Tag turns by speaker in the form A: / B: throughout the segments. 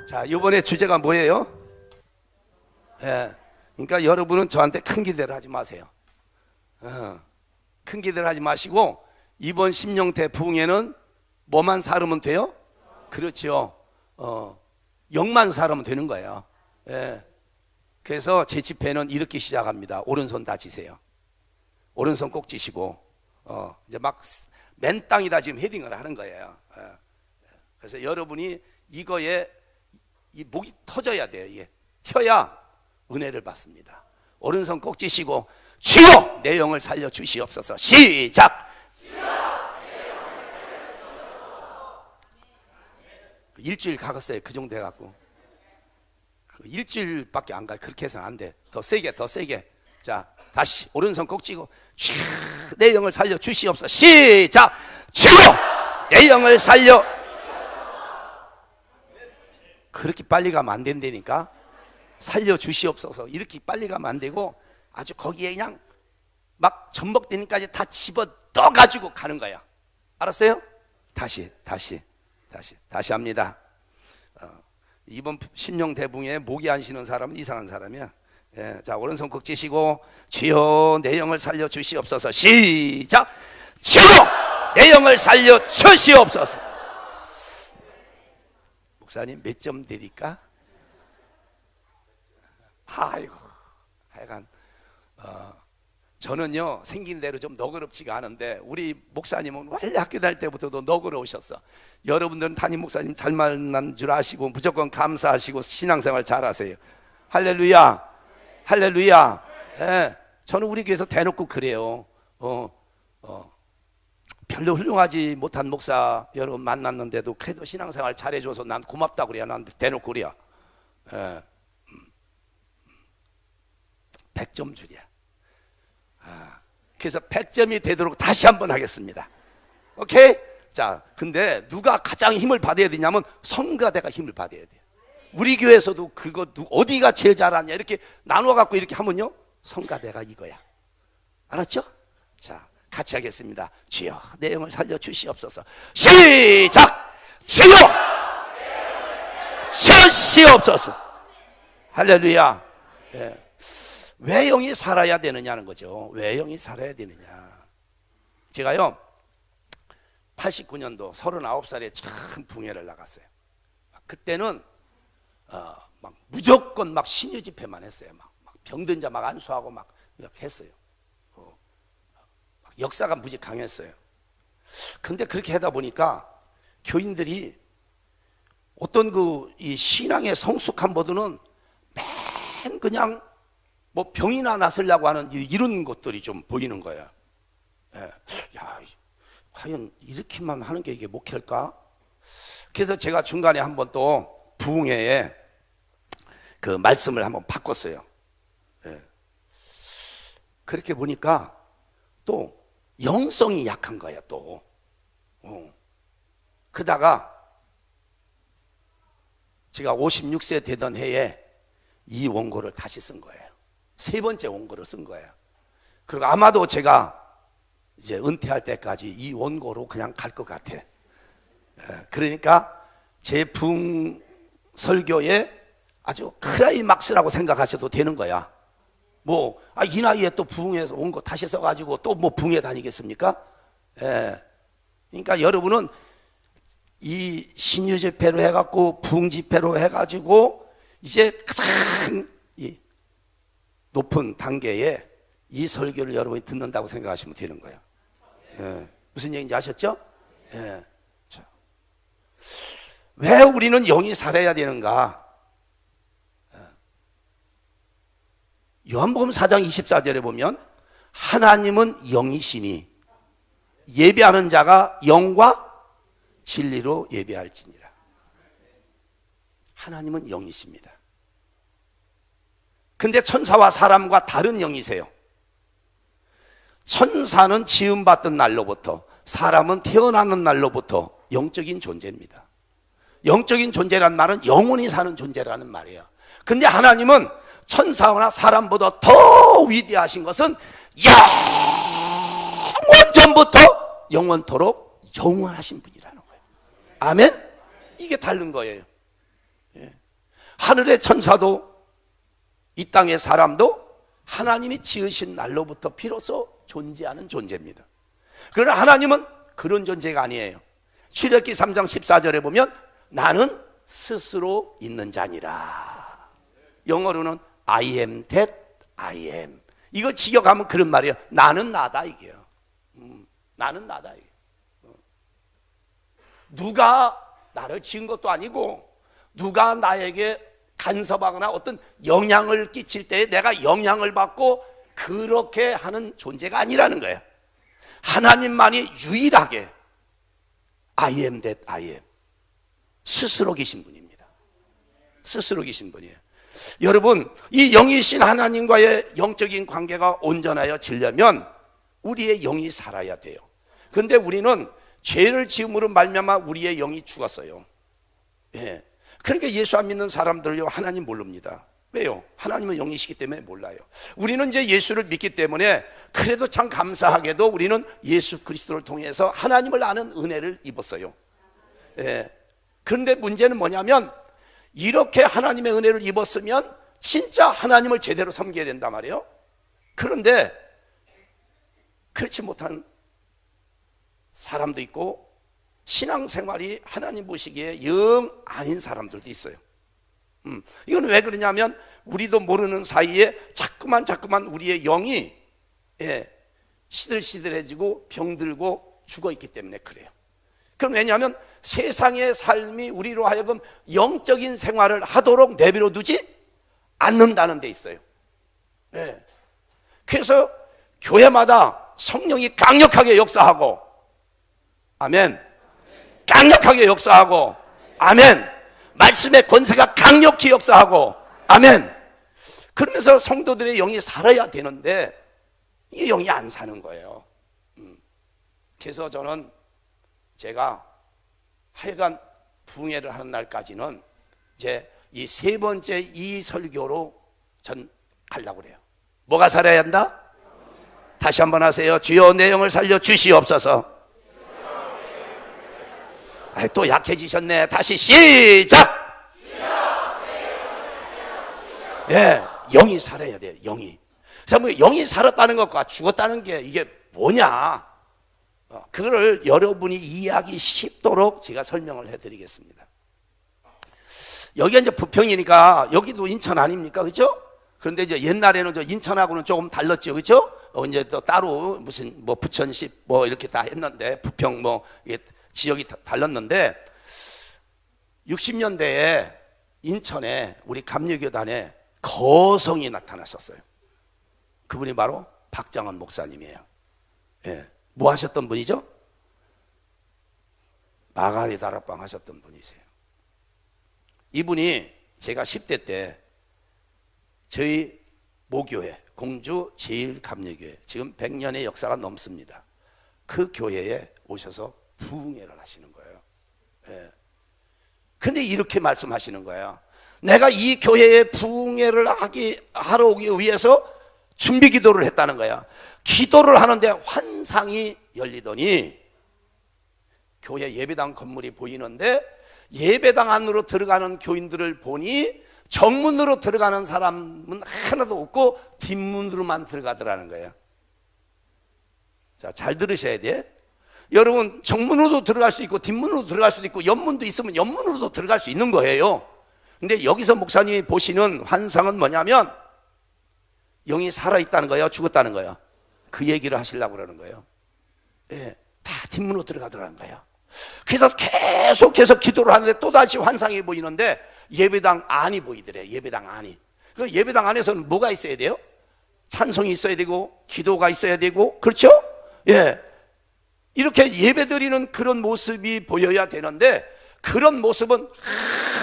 A: 자, 이번에 주제가 뭐예요? 예. 그러니까 여러분은 저한테 큰 기대를 하지 마세요. 큰 기대를 하지 마시고 이번 심령태 부흥회는 뭐만 살으면 돼요? 그렇죠. 영만 살으면 되는 거예요. 예. 그래서 제 집회는 이렇게 시작합니다. 오른손 다 지세요. 오른손 꼭 지시고 이제 막 맨 땅이다 지금 헤딩을 하는 거예요. 예. 그래서 여러분이 이거에 이 목이 터져야 돼요. 이게 튀어야 은혜를 받습니다. 오른손 꼭 지시고 주여 내 영을 살려 주시옵소서. 시작. 일주일 가겠어요. 그 정도 해갖고 일주일밖에 안 가요. 그렇게 해서는 안 돼. 더 세게 더 세게. 자, 다시 오른손 꼭 쥐고 주여 내 영을 살려 주시옵소서. 시작. 주여 내 영을 살려. 그렇게 빨리 가면 안 된다니까. 살려 주시옵소서. 이렇게 빨리 가면 안 되고 아주 거기에 그냥 막 전복되니까지 다 집어 넣어 가지고 가는 거야. 알았어요? 다시 합니다. 이번 심령대붕에 목이 안 쉬는 사람은 이상한 사람이야. 예, 자, 오른손 꼭 쥐시고 주여 내 영을 살려 주시옵소서. 시작. 주여 내 영을 살려 주시옵소서. 목사님 몇 점 드릴까? 아이고, 하여간 저는요 생긴 대로 좀 너그럽지가 않은데 우리 목사님은 원래 학교 다닐 때부터도 너그러우셨어. 여러분들은 담임 목사님 잘 만난 줄 아시고 무조건 감사하시고 신앙생활 잘하세요. 할렐루야, 할렐루야. 예, 저는 우리 교회에서 대놓고 그래요. 별로 훌륭하지 못한 목사 여러분 만났는데도 그래도 신앙생활 잘해줘서 난 고맙다고 그래요. 난 대놓고 그래요. 예. 100점 줄이야. 그래서 100점이 되도록 다시 한번 하겠습니다. 오케이? 자, 근데 누가 가장 힘을 받아야 되냐면 성가대가 힘을 받아야 돼요. 우리 교회에서도 그거 어디가 제일 잘하냐 이렇게 나눠갖고 이렇게 하면요 성가대가 이거야. 알았죠? 자, 같이 하겠습니다. 주여 내 영을 살려 주시옵소서. 시작. 주여 주시옵소서. 할렐루야. 예. 왜 영이 살아야 되느냐는 거죠. 왜 영이 살아야 되느냐. 제가요 89년도 39살에 참 붕해를 나갔어요. 그때는 막 무조건 막 신유 집회만 했어요. 막 병든 자 막 안수하고 막 이렇게 했어요. 막 역사가 무지 강했어요. 근데 그렇게 하다 보니까 교인들이 어떤 이 신앙의 성숙함보다는 맨 그냥 뭐 병이나 났으려고 하는 이런 것들이 좀 보이는 거야. 예. 야, 과연 이렇게만 하는 게 이게 목회일까? 그래서 제가 중간에 한번 또 부흥회에 그 말씀을 한번 바꿨어요. 예. 그렇게 보니까 또 영성이 약한 거야 또. 그다가 제가 56세 되던 해에 이 원고를 다시 쓴 거예요. 세 번째 원고를 쓴 거예요. 그리고 아마도 제가 이제 은퇴할 때까지 이 원고로 그냥 갈 것 같아. 그러니까 제 부흥 설교의 아주 클라이막스라고 생각하셔도 되는 거야. 뭐, 이 나이에 또 부흥해서 온 거 다시 써가지고 또 뭐 부흥회 다니겠습니까? 예. 그러니까 여러분은 이 신유 집회로 해갖고 부흥 집회로 해가지고 이제 가장 높은 단계에 이 설교를 여러분이 듣는다고 생각하시면 되는 거예요. 예. 무슨 얘기인지 아셨죠? 예. 자. 왜 우리는 영이 살아야 되는가? 요한복음 4장 24절에 보면 하나님은 영이시니 예배하는 자가 영과 진리로 예배할지니라. 하나님은 영이십니다. 근데 천사와 사람과 다른 영이세요. 천사는 지음받던 날로부터, 사람은 태어나는 날로부터 영적인 존재입니다. 영적인 존재란 말은 영원히 사는 존재라는 말이에요. 근데 하나님은 천사나 사람보다 더 위대하신 것은 영원 전부터 영원토록 영원하신 분이라는 거예요. 아멘? 이게 다른 거예요. 예. 하늘의 천사도 이 땅의 사람도 하나님이 지으신 날로부터 비로소 존재하는 존재입니다. 그러나 하나님은 그런 존재가 아니에요. 출애굽기 3장 14절에 보면 나는 스스로 있는 자니라. 영어로는 I am that I am. 이걸 직역하면 그런 말이에요. 나는 나다 이게요. 나는 나다 이게. 누가 나를 지은 것도 아니고 누가 나에게 간섭하거나 어떤 영향을 끼칠 때 내가 영향을 받고 그렇게 하는 존재가 아니라는 거예요. 하나님만이 유일하게 I am that I am. 스스로 계신 분입니다. 스스로 계신 분이에요. 여러분, 이 영이신 하나님과의 영적인 관계가 온전하여지려면 우리의 영이 살아야 돼요. 그런데 우리는 죄를 지음으로 말미암아 우리의 영이 죽었어요. 예. 그러니까 예수 안 믿는 사람들요 하나님 모릅니다. 왜요? 하나님은 영이시기 때문에 몰라요. 우리는 이제 예수를 믿기 때문에 그래도 참 감사하게도 우리는 예수 그리스도를 통해서 하나님을 아는 은혜를 입었어요. 예. 그런데 문제는 뭐냐면 이렇게 하나님의 은혜를 입었으면 진짜 하나님을 제대로 섬겨야 된단 말이에요. 그런데 그렇지 못한 사람도 있고 신앙생활이 하나님 보시기에 영 아닌 사람들도 있어요. 이건 왜 그러냐면 우리도 모르는 사이에 자꾸만 우리의 영이 시들시들해지고 병들고 죽어있기 때문에 그래요. 그럼 왜냐하면 세상의 삶이 우리로 하여금 영적인 생활을 하도록 내버려 두지 않는다는 데 있어요. 그래서 교회마다 성령이 강력하게 역사하고 아멘, 강력하게 역사하고 아멘, 말씀의 권세가 강력히 역사하고 아멘. 그러면서 성도들의 영이 살아야 되는데 이 영이 안 사는 거예요. 그래서 저는 제가 하여간 부흥회를 하는 날까지는 이제 이 세 번째 이 설교로 전 가려고 그래요. 뭐가 살아야 한다? 다시 한번 하세요. 주여 내 영을 살려 주시옵소서. 또 약해지셨네. 다시 시작. 네, 영이 살아야 돼요. 영이. 영이 살았다는 것과 죽었다는 게 이게 뭐냐? 그거를 여러분이 이해하기 쉽도록 제가 설명을 해드리겠습니다. 여기가 이제 부평이니까 여기도 인천 아닙니까, 그렇죠? 그런데 이제 옛날에는 저 인천하고는 조금 달랐죠, 그렇죠? 이제 또 따로 무슨 뭐 부천시 뭐 이렇게 다 했는데 부평 뭐 이게 지역이 달랐는데 60년대에 인천에 우리 감리교단에 거성이 나타났었어요. 그분이 바로 박장원 목사님이에요. 예. 뭐 하셨던 분이죠? 마가리 다락방 하셨던 분이세요. 이분이 제가 10대 때 저희 모교회 공주 제1감리교회 지금 100년의 역사가 넘습니다. 그 교회에 오셔서 부흥회를 하시는 거예요. 예. 근데 이렇게 말씀하시는 거예요. 내가 이 교회에 부흥회를 하러 오기 위해서 준비 기도를 했다는 거야. 기도를 하는데 환상이 열리더니 교회 예배당 건물이 보이는데 예배당 안으로 들어가는 교인들을 보니 정문으로 들어가는 사람은 하나도 없고 뒷문으로만 들어가더라는 거예요. 자, 잘 들으셔야 돼. 여러분, 정문으로도 들어갈 수 있고 뒷문으로 들어갈 수도 있고 옆문도 있으면 옆문으로도 들어갈 수 있는 거예요. 근데 여기서 목사님이 보시는 환상은 뭐냐면 영이 살아있다는 거예요, 죽었다는 거예요? 그 얘기를 하시려고 그러는 거예요. 예, 다 뒷문으로 들어가더라는 거예요. 그래서 계속해서 기도를 하는데 또다시 환상이 보이는데 예배당 안이 보이더래요. 예배당 안이. 그 예배당 안에서는 뭐가 있어야 돼요? 찬송이 있어야 되고 기도가 있어야 되고, 그렇죠? 예, 이렇게 예배드리는 그런 모습이 보여야 되는데 그런 모습은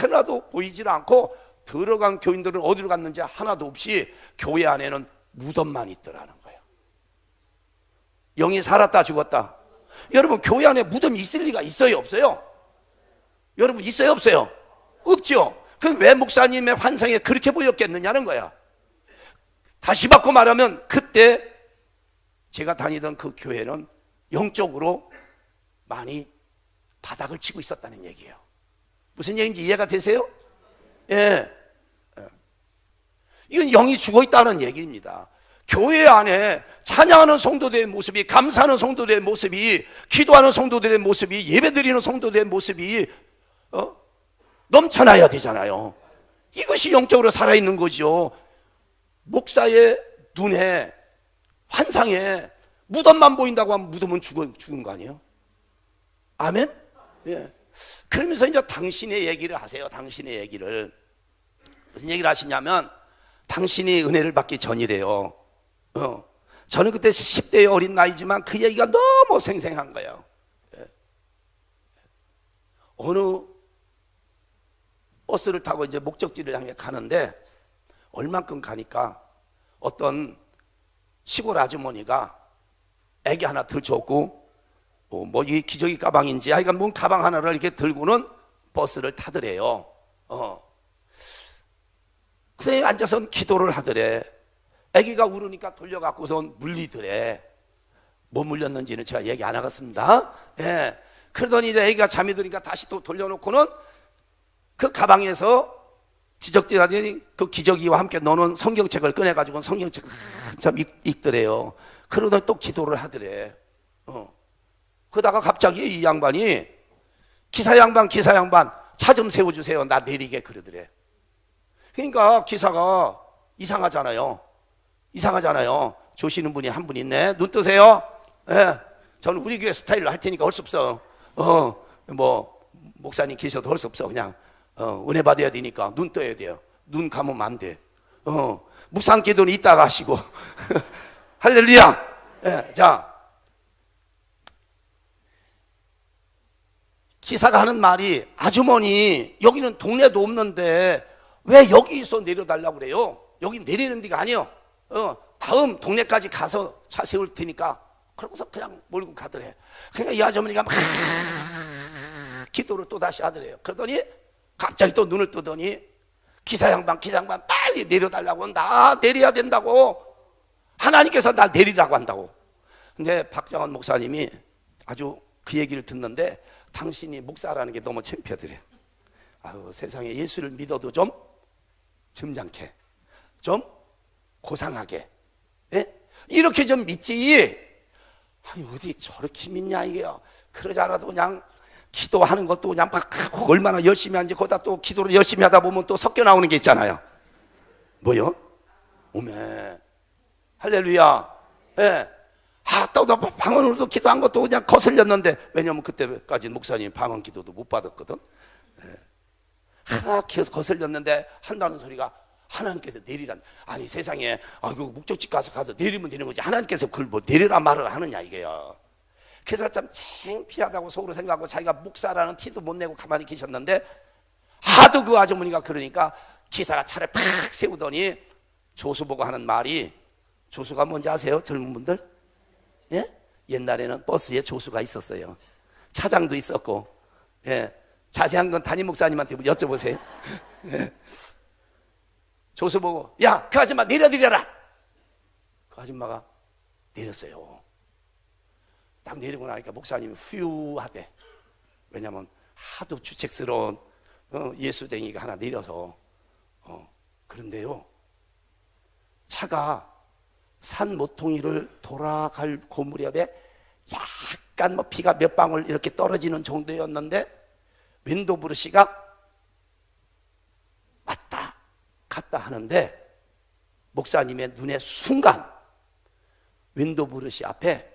A: 하나도 보이질 않고 들어간 교인들은 어디로 갔는지 하나도 없이 교회 안에는 무덤만 있더라는 거예요. 영이 살았다 죽었다. 여러분, 교회 안에 무덤이 있을 리가 있어요 없어요? 여러분, 있어요 없어요? 없죠. 그럼 왜 목사님의 환상에 그렇게 보였겠느냐는 거야. 다시 바꿔 말하면 그때 제가 다니던 그 교회는 영적으로 많이 바닥을 치고 있었다는 얘기예요. 무슨 얘기인지 이해가 되세요? 예. 이건 영이 죽어 있다는 얘기입니다. 교회 안에 찬양하는 성도들의 모습이, 감사하는 성도들의 모습이, 기도하는 성도들의 모습이, 예배드리는 성도들의 모습이 넘쳐나야 되잖아요. 이것이 영적으로 살아있는 거죠. 목사의 눈에, 환상에 무덤만 보인다고 하면 무덤은 죽은 거 아니에요? 아멘? 예. 그러면서 이제 당신의 얘기를 하세요. 당신의 얘기를. 무슨 얘기를 하시냐면, 당신이 은혜를 받기 전이래요. 저는 그때 10대의 어린 나이지만 그 얘기가 너무 생생한 거예요. 예. 어느 버스를 타고 이제 목적지를 향해 가는데, 얼만큼 가니까 어떤 시골 아주머니가 애기 하나 들쳐왔고, 뭐 이 기저귀 가방인지 하여간 뭔 가방 하나를 이렇게 들고는 버스를 타더래요. 그때 앉아서 기도를 하더래. 애기가 울으니까 돌려갖고선 물리더래. 뭐 물렸는지는 제가 얘기 안 하겠습니다. 예. 그러더니 이제 애기가 잠이 드니까 다시 또 돌려놓고는 그 가방에서 뒤적뒤적하더니 그 기저귀와 함께 넣어놓은 성경책을 꺼내가지고 성경책을 한참 읽더래요. 그러더니 또 기도를 하더래. 그러다가 갑자기 이 양반이 기사 양반 차 좀 세워주세요. 나 내리게 그러더래. 그러니까 기사가 이상하잖아요. 조시는 분이 한 분 있네. 눈 뜨세요. 예. 저는 우리 교회 스타일로 할 테니까 할 수 없어. 뭐 목사님 계셔도 할 수 없어. 그냥 은혜 받아야 되니까 눈 떠야 돼요. 눈 감으면 안 돼. 묵상 기도는 이따가 하시고. 할렐루야. 예. 자, 기사가 하는 말이, 아주머니 여기는 동네도 없는데 왜 여기서 내려달라고 그래요? 여기 내리는 데가 아니에요. 다음 동네까지 가서 차 세울 테니까. 그러고서 그냥 몰고 가더래. 그러니까 이 아주머니가 막 기도를 또 다시 하더래요. 그러더니 갑자기 또 눈을 뜨더니 기사 양반 빨리 내려달라고 한다. 내려야 된다고. 하나님께서 날 내리라고 한다고. 근데 박장원 목사님이 아주 그 얘기를 듣는데, 당신이 목사라는 게 너무 창피하더래. 아유, 세상에 예수를 믿어도 좀 점잖게, 좀 고상하게, 예? 이렇게 좀 믿지. 아니, 어디 저렇게 믿냐 이게요. 그러지 않아도 그냥 기도하는 것도 그냥 막 얼마나 열심히 하는지, 거기다 또 기도를 열심히 하다 보면 또 섞여 나오는 게 있잖아요. 뭐요? 오메, 할렐루야. 예. 또 방언으로도 기도한 것도 그냥 거슬렸는데, 왜냐면 그때까지 목사님 방언 기도도 못 받았거든. 계속 거슬렸는데 한다는 소리가 하나님께서 내리란. 아니 세상에, 그 목적지 가서 내리면 되는 거지, 하나님께서 그걸 뭐 내리라 말을 하느냐 이게요. 그래서 참 창피하다고 속으로 생각하고 자기가 목사라는 티도 못 내고 가만히 계셨는데, 하도 그 아주머니가 그러니까 기사가 차를 팍 세우더니 조수 보고 하는 말이, 조수가 뭔지 아세요? 젊은 분들? 예? 옛날에는 버스에 조수가 있었어요. 차장도 있었고. 예. 자세한 건 담임 목사님한테 여쭤보세요. 예. 조수 보고, 야, 그 아줌마 내려드려라. 그 아줌마가 내렸어요. 딱 내리고 나니까 목사님이 후유하대. 왜냐면 하도 주책스러운 예수쟁이가 하나 내려서. 그런데요, 차가 산 모퉁이를 돌아갈 그 무렵에 약간 뭐 비가 몇 방울 이렇게 떨어지는 정도였는데, 윈도 브러시가 왔다 갔다 하는데, 목사님의 눈에 순간 윈도 브러시 앞에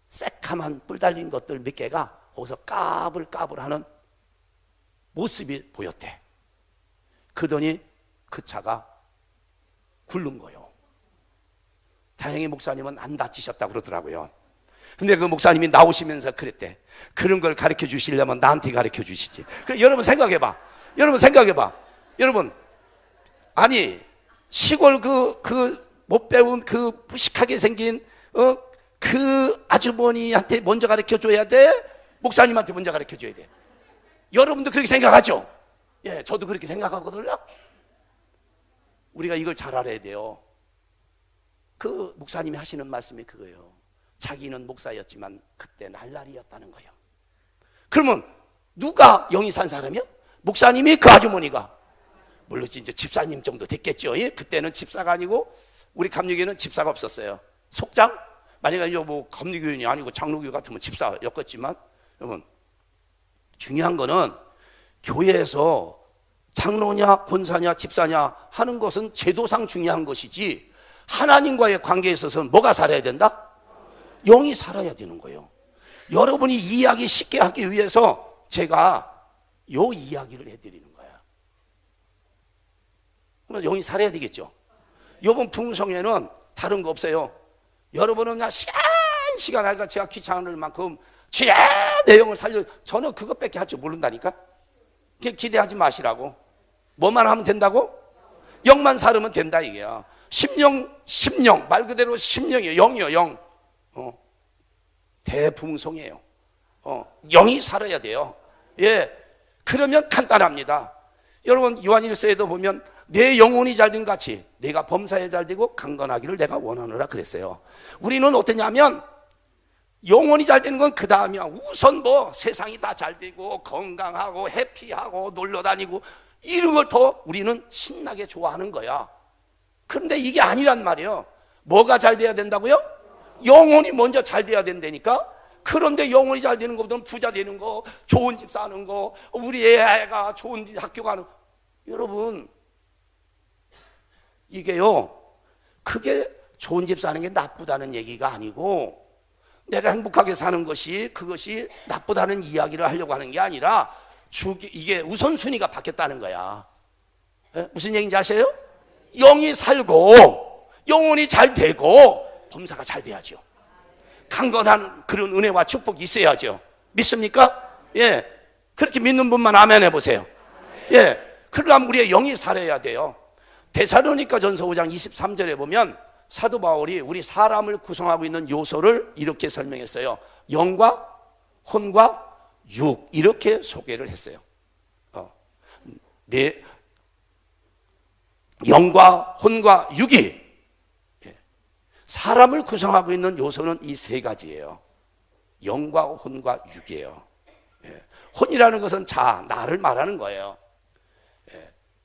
A: 새카만 뿔 달린 것들 몇 개가 거기서 까불까불 하는 모습이 보였대. 그러더니 그 차가 굴른 거요. 다행히 목사님은 안 다치셨다고 그러더라고요. 근데 그 목사님이 나오시면서 그랬대. 그런 걸 가르쳐 주시려면 나한테 가르쳐 주시지. 그래, 여러분 생각해봐. 여러분, 아니 시골 못 배운 그 무식하게 생긴 그 아주머니한테 먼저 가르쳐 줘야 돼? 목사님한테 먼저 가르쳐 줘야 돼? 여러분도 그렇게 생각하죠? 예, 저도 그렇게 생각하거든요. 우리가 이걸 잘 알아야 돼요. 그 목사님이 하시는 말씀이 그거예요. 자기는 목사였지만 그때 날라리였다는 거예요. 그러면 누가 영이 산 사람이요? 목사님이 그 아주머니가. 물론 이제 집사님 정도 됐겠죠. 예? 그때는 집사가 아니고 우리 감리교회는 집사가 없었어요. 속장? 만약에 뭐 감리교인이 아니고 장로교 같으면 집사였겠지만, 여러분 중요한 거는 교회에서 장로냐 권사냐 집사냐 하는 것은 제도상 중요한 것이지, 하나님과의 관계에 있어서는 뭐가 살아야 된다? 영이 살아야 되는 거예요. 여러분이 이해하기 쉽게 하기 위해서 제가 요 이야기를 해드리는 거예요. 그럼 영이 살아야 되겠죠. 이번 풍성에는 다른 거 없어요. 여러분은 그냥 시간 하니까 제가 귀찮을 만큼 취한 내용을 살려, 저는 그것밖에 할 줄 모른다니까. 기대하지 마시라고. 뭐만 하면 된다고? 영만 살으면 된다 이게야. 심령 말 그대로 심령이에요. 영이요, 영. 대풍성이에요. 영이 살아야 돼요. 예, 그러면 간단합니다. 여러분 요한 1서에도 보면 내 영혼이 잘된 같이 내가 범사에 잘되고 강건하기를 내가 원하노라 그랬어요. 우리는 어떠냐면 영혼이 잘되는 건 그 다음이야. 우선 뭐 세상이 다 잘되고 건강하고 해피하고 놀러다니고 이런 걸 더 우리는 신나게 좋아하는 거야. 그런데 이게 아니란 말이에요. 뭐가 잘 돼야 된다고요? 영혼이 먼저 잘 돼야 된다니까. 그런데 영혼이 잘 되는 것보다는 부자 되는 거, 좋은 집 사는 거, 우리 애가 좋은 학교 가는 거. 여러분 이게요, 그게 좋은 집 사는 게 나쁘다는 얘기가 아니고, 내가 행복하게 사는 것이 그것이 나쁘다는 이야기를 하려고 하는 게 아니라 이게 우선순위가 바뀌었다는 거야. 네? 무슨 얘기인지 아세요? 영이 살고 영혼이 잘 되고 범사가 잘 돼야죠. 강건한 그런 은혜와 축복이 있어야죠. 믿습니까? 예, 그렇게 믿는 분만 아멘 해보세요. 예, 그러려면 우리의 영이 살아야 돼요. 데살로니가 전서 5장 23절에 보면 사도 바울이 우리 사람을 구성하고 있는 요소를 이렇게 설명했어요. 영과 혼과 육, 이렇게 소개를 했어요. 영과 혼과 육이, 사람을 구성하고 있는 요소는 이 세 가지예요. 영과 혼과 육이에요. 혼이라는 것은 나를 말하는 거예요.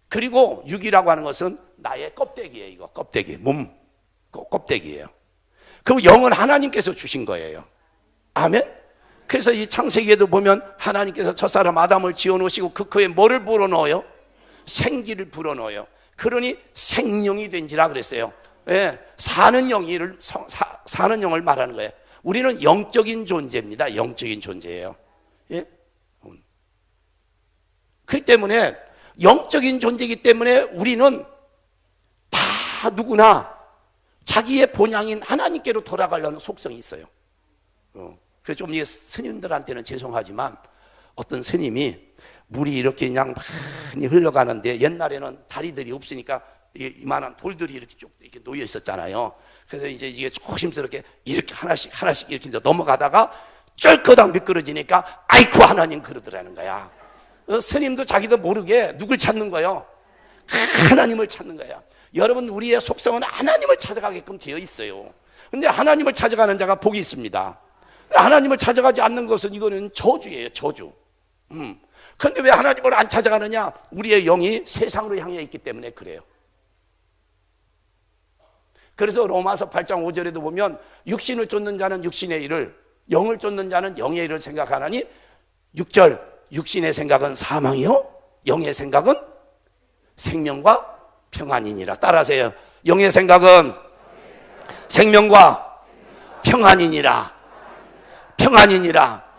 A: 그리고 육이라고 하는 것은 나의 껍데기예요. 이거 껍데기, 몸 껍데기예요. 그리고 영은 하나님께서 주신 거예요. 아멘. 그래서 이 창세기에도 보면 하나님께서 첫사람 아담을 지어놓으시고 그 코에 뭐를 불어넣어요? 생기를 불어넣어요. 그러니 생명이 된지라 그랬어요. 예, 사는 영을 말하는 거예요. 우리는 영적인 존재입니다. 영적인 존재예요. 예? 그렇기 때문에 영적인 존재이기 때문에 우리는 다 누구나 자기의 본향인 하나님께로 돌아가려는 속성이 있어요. 그래서 좀 이게 스님들한테는 죄송하지만 어떤 스님이 물이 이렇게 그냥 많이 흘러가는데 옛날에는 다리들이 없으니까 이만한 돌들이 이렇게 쭉 이렇게 놓여 있었잖아요. 그래서 이제 이게 조심스럽게 이렇게 하나씩 이렇게 넘어가다가 쫄거당 미끄러지니까 아이쿠 하나님 그러더라는 거야. 스님도 자기도 모르게 누굴 찾는 거예요? 하나님을 찾는 거야. 여러분 우리의 속성은 하나님을 찾아가게끔 되어 있어요. 근데 하나님을 찾아가는 자가 복이 있습니다. 하나님을 찾아가지 않는 것은 이거는 저주예요. 저주. 그런데 왜 하나님을 안 찾아가느냐? 우리의 영이 세상으로 향해 있기 때문에 그래요. 그래서 로마서 8장 5절에도 보면 육신을 쫓는 자는 육신의 일을, 영을 쫓는 자는 영의 일을 생각하나니 6절 육신의 생각은 사망이요 영의 생각은 생명과 평안이니라. 따라하세요. 영의 생각은 생명과 평안이니라. 평안이니라.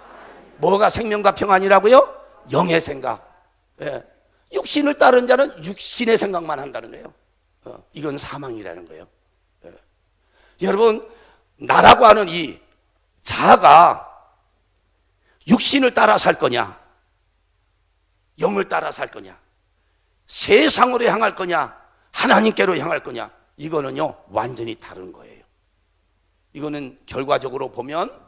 A: 뭐가 생명과 평안이라고요? 영의 생각. 예. 육신을 따른 자는 육신의 생각만 한다는 거예요. 이건 사망이라는 거예요. 예. 여러분 나라고 하는 이 자아가 육신을 따라 살 거냐, 영을 따라 살 거냐, 세상으로 향할 거냐, 하나님께로 향할 거냐, 이거는요 완전히 다른 거예요. 이거는 결과적으로 보면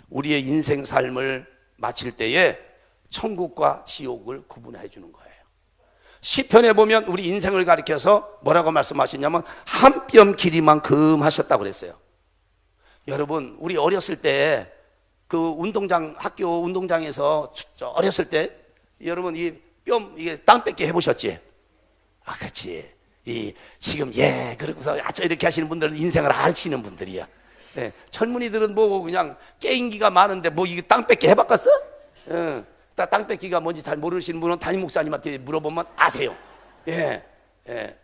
A: 우리의 인생 삶을 마칠 때에 천국과 지옥을 구분해 주는 거예요. 시편에 보면 우리 인생을 가리켜서 뭐라고 말씀하셨냐면 한 뼘 길이만큼 하셨다고 그랬어요. 여러분 우리 어렸을 때 그 운동장, 학교 운동장에서 어렸을 때 여러분 이 뼘 이게 땅 뺏기 해보셨지? 아, 그렇지. 지금 그러고서 아주 이렇게 하시는 분들은 인생을 아시는 분들이야. 예, 젊은이들은 뭐 그냥 게임기가 많은데 뭐 이게 땅 뺏기 해봤겠어? 땅 뺏기가 뭔지 잘 모르시는 분은 담임 목사님한테 물어보면 아세요. 예, 예.